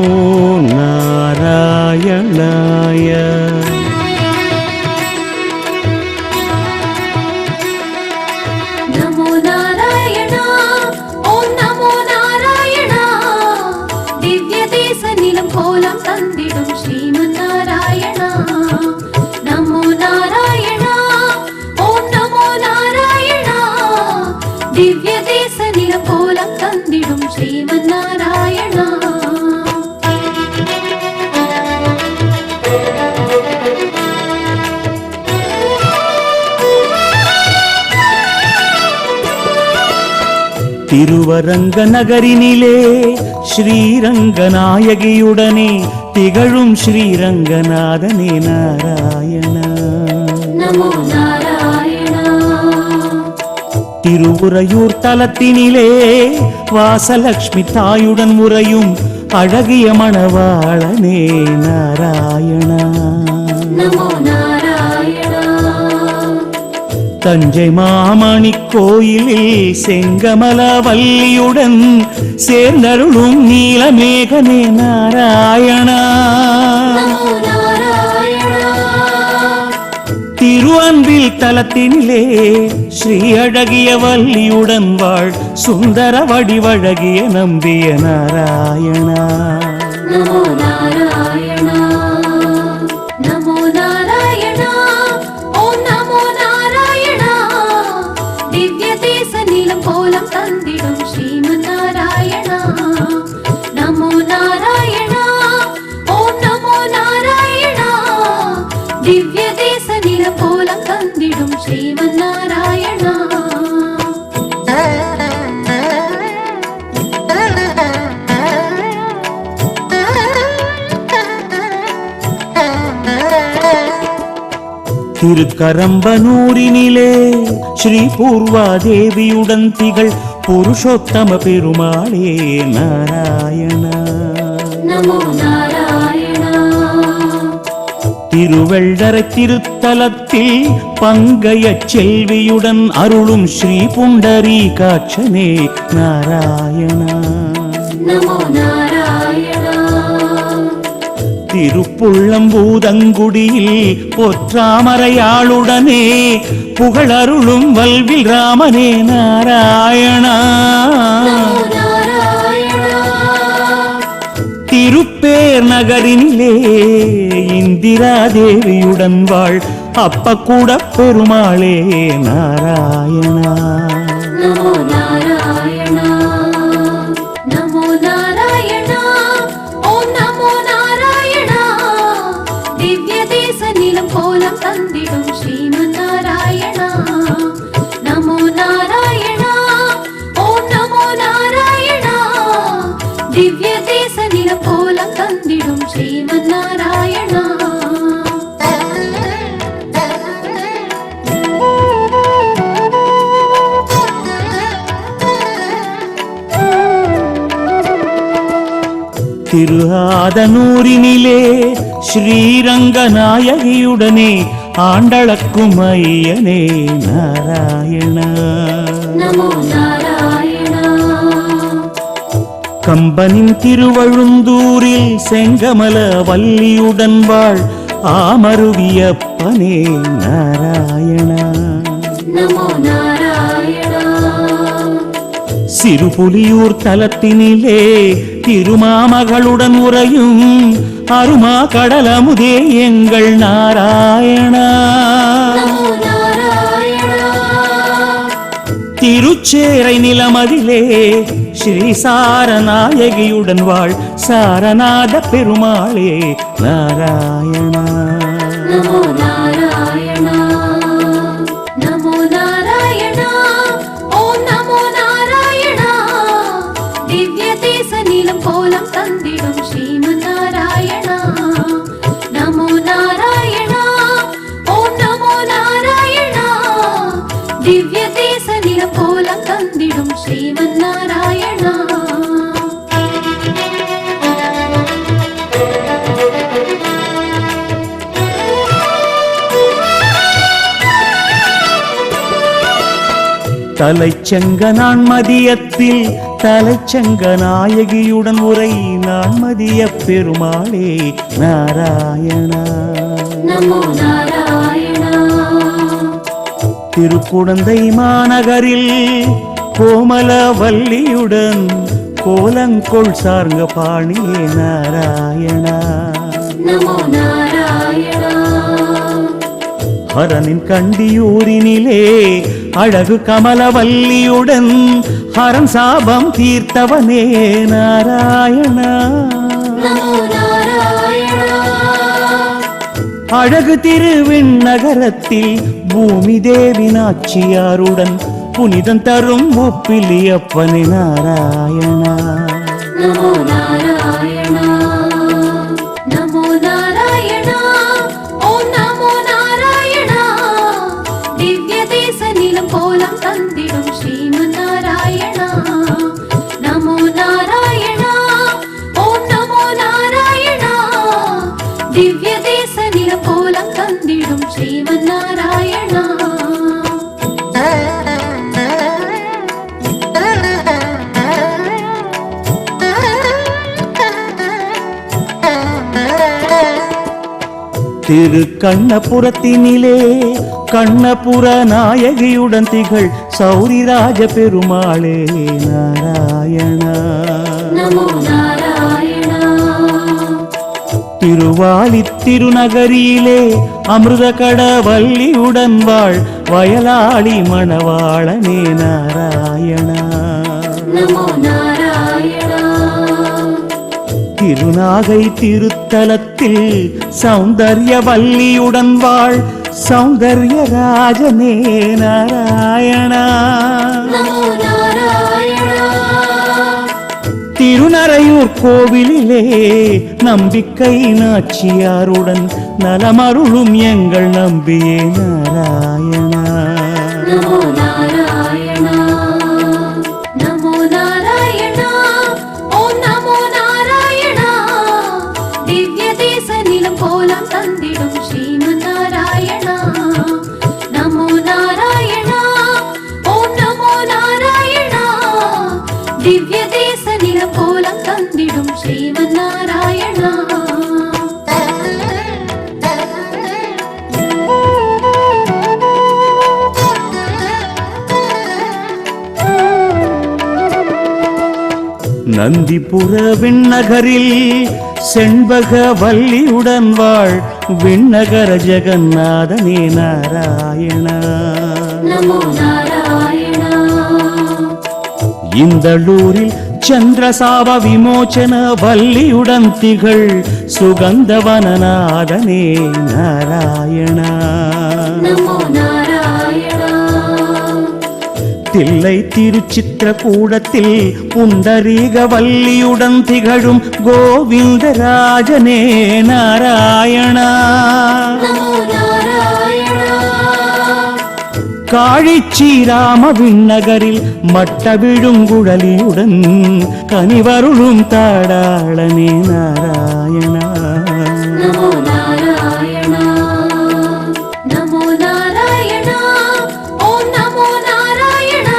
Speaker 1: நாராயணாய.
Speaker 2: நமோ நாராயணா. ஓம் நமோ நாராயணா. திவ்ய தேச நிலம் கோலம் தந்திடும் ஸ்ரீமன் நாராயணா. நமோ நாராயணா. ஓம் நமோ நாராயணா. திவ்ய தேச நிலம் கோலம் தந்திடும் ஸ்ரீமன் நாராயணா.
Speaker 1: திருவரங்க நகரினிலே ஸ்ரீரங்கநாயகியுடனே திகழும் ஸ்ரீரங்கநாதனே நாராயணா.
Speaker 2: நமோ நாராயணா.
Speaker 1: திருவுரையூர் தலத்தினிலே வாசலட்சுமி தாயுடன் உறையும் அழகிய மணவாளனே நாராயணா.
Speaker 2: நமோ நாராயணா.
Speaker 1: தஞ்சை மாமணி கோயிலில் செங்கமலவல்லியுடன் சேர்ந்தருளும் நீலமேகனே நாராயணா.
Speaker 2: நமோ நாராயணா.
Speaker 1: திருவன்பில் தலத்தினிலே ஸ்ரீ அழகிய வல்லியுடன் வாழ் சுந்தர வடிவழகிய நம்பிய நாராயணா.
Speaker 2: நமோ நாராயணா. நமோ நாராயணா. ஓம் நமோ நாராயணா. திவ்ய தேச நிலம் கோலம் தந்திடும் ஸ்ரீமன் நாராயணா. நமோ நாராயணா. ஓம் நமோ நாராயணா. திவ்ய தேச நிலம் கோலம் தந்திடும் ஸ்ரீமன் நாராயணா.
Speaker 1: திருக்கரம்பனூரினிலே ஸ்ரீ பூர்வாதேவியுடன் திகழ் புருஷோத்தம பெருமாளே நாராயணா.
Speaker 2: நமோ நாராயணா.
Speaker 1: திருவெள்ளரை திருத்தலத்தில் பங்கைய செல்வியுடன் அருளும் ஸ்ரீ புண்டரீகாட்சனே நாராயணா.
Speaker 2: நமோ நாராயணா.
Speaker 1: திருப்புள்ளம்பூதங்குடியில் பொற்றாமரையாளுடனே புகழருளும் வல்வில் ராமனே நாராயணா.
Speaker 2: நமோ நாராயணா.
Speaker 1: திருப்பேர் நகரினிலே இந்திரா தேவியுடன் வாழ் அப்பக்கூட பெருமாளே நாராயணா.
Speaker 2: நமோ நாராயணா. நமோ நாராயணா. ஓம் நமோ நாராயணா. திவ்ய தேச நிலம் கோலம் தந்திடும் ஸ்ரீமன் நாராயணா. நமோ நாராயணா. ஓம் நமோ நாராயணா. திவ்ய தேச நிலம் கோலம் தந்திடும் ஸ்ரீமன் நாராயணா.
Speaker 1: திருஆதனூரினிலே ஸ்ரீரங்கநாயகியுடனே ஆண்டளக்கும் ஐயனே நாராயணா.
Speaker 2: நமோ நாராயணா.
Speaker 1: கம்பனின் திருவழுந்தூரில் செங்கமல வல்லியுடன் வாழ் ஆமருவியப்பனே நாராயணா.
Speaker 2: நமோ நாராயணா.
Speaker 1: சிறுபுலியூர் தலத்தினிலே திருமாமகளுடன் உறையும் அருமா கடலமுதே எங்கள் நாராயணா.
Speaker 2: நமோ நாராயணா.
Speaker 1: திருச்சேரை நிலமதிலே ஸ்ரீ சாரநாயகியுடன் வாழ் சாரநாத பெருமாளே நாராயணா.
Speaker 2: நமோ நாராயணா. நமோ நாராயணா. ஓம் நமோ நாராயணா. திவ்ய தேச நீலம் கோலம் தந்திடும் ஸ்ரீமன் நாராயணா. நமோ நாராயணா. ஓம் நமோ நாராயணா. திவ்ய தேச நீலம் கோலம் தந்திடும் ஸ்ரீமன் நாராயணா.
Speaker 1: தலைச்சங்க நான் மதியத்தில் தலைச்சங்க நாயகியுடன் உரை நான் மதிய பெருமாளே நாராயணா.
Speaker 2: நமோ நாராயணா.
Speaker 1: திருக்குடந்தை மாநகரில் கோமலவல்லியுடன் கோலங்கொள் சார்ங்க பாணியே நாராயணா.
Speaker 2: நமோ நாராயணா.
Speaker 1: ஹரனின் கண்டியூரினிலே அழகு கமலவல்லியுடன் ஹரன் சாபம் தீர்த்தவனே நாராயணா.
Speaker 2: நமோ நாராயணா.
Speaker 1: அழகு திருவிண்ணகரத்தில் பூமி தேவி நாச்சியாருடன் புனிதம் தரும் ஒப்பிலியப்பனே நாராயணா.
Speaker 2: நமோ நாராயணா. நமோ நாராயணா. ஓம் நமோ நாராயணா. திவ்ய தேச நீலம் கோலம் தந்திடும் ஸ்ரீமன் நாராயணா. நமோ நாராயணா. ஓம் நமோ நாராயணா. திவ்ய தேச நீலம் கோலம் தந்திடும் ஸ்ரீமன் நாராயணா.
Speaker 1: திரு கண்ணபுரத்தினிலே கண்ணபுர நாயகியுடன் திகழ் சௌரிராஜ பெருமாளே நாராயணா.
Speaker 2: நமோ நாராயணா.
Speaker 1: திருவாலி திருநகரியிலே அமிர்த கடவல்லியுடன் வாழ் வயலாளி மணவாளனே நாராயணா.
Speaker 2: நமோ நாராயணா.
Speaker 1: திருநாகை திருத்தலத்தில் சௌந்தர்ய வல்லியுடன் வாழ் சௌந்தர்ய ராஜனே நாராயணா.
Speaker 2: நமோ நாராயணா.
Speaker 1: திருநறையூர் கோவிலிலே நம்பிக்கை நாச்சியாருடன் நலமருளும் எங்கள் நம்பியே நாராயணா.
Speaker 2: நமோ நாராயணா. நமோ நாராயணா. ஓம் நமோ நாராயணா. திவ்ய தேச நீலம் கோலம் தந்திடும் ஸ்ரீமன் நாராயணா. நமோ நாராயணா. ஓம் நமோ நாராயணா. திவ்ய தேச நீலம் கோலம் தந்திடும் ஸ்ரீமன் நாராயணா.
Speaker 1: நந்திபுர விண்ணகரில் செண்பக வல்லியுடன் வாழ் விண்ணகர ஜெகநாதனே நாராயணா.
Speaker 2: நமோ நாராயணா.
Speaker 1: இந்தளூரில் சந்திரசாப விமோச்சன வல்லியுடன் திகழ் சுகந்தவனநாதனே நாராயணா.
Speaker 2: நமோ நாராயணா.
Speaker 1: தில்லை திருச்சித்திரகூடத்தில் புண்டரீக வல்லியுடன் திகழும் கோவிந்தராஜனே நாராயணா.
Speaker 2: நமோ நாராயணா.
Speaker 1: காழிச்சீராம விண்ணகரில் மட்ட விழுங்குழலியுடன் கனிவருளும் தாடாளனே நாராயணா.
Speaker 2: நமோ நாராயணா. நமோ நாராயணா. ஓம் நமோ நாராயணா.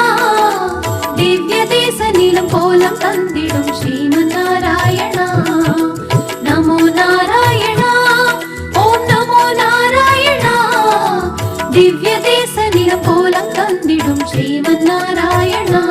Speaker 2: திவ்ய தேச நீலம் கோலம் தந்திடும் ஸ்ரீமன் நாராயணா. நமோ நாராயணா. ஓம் நாராயணா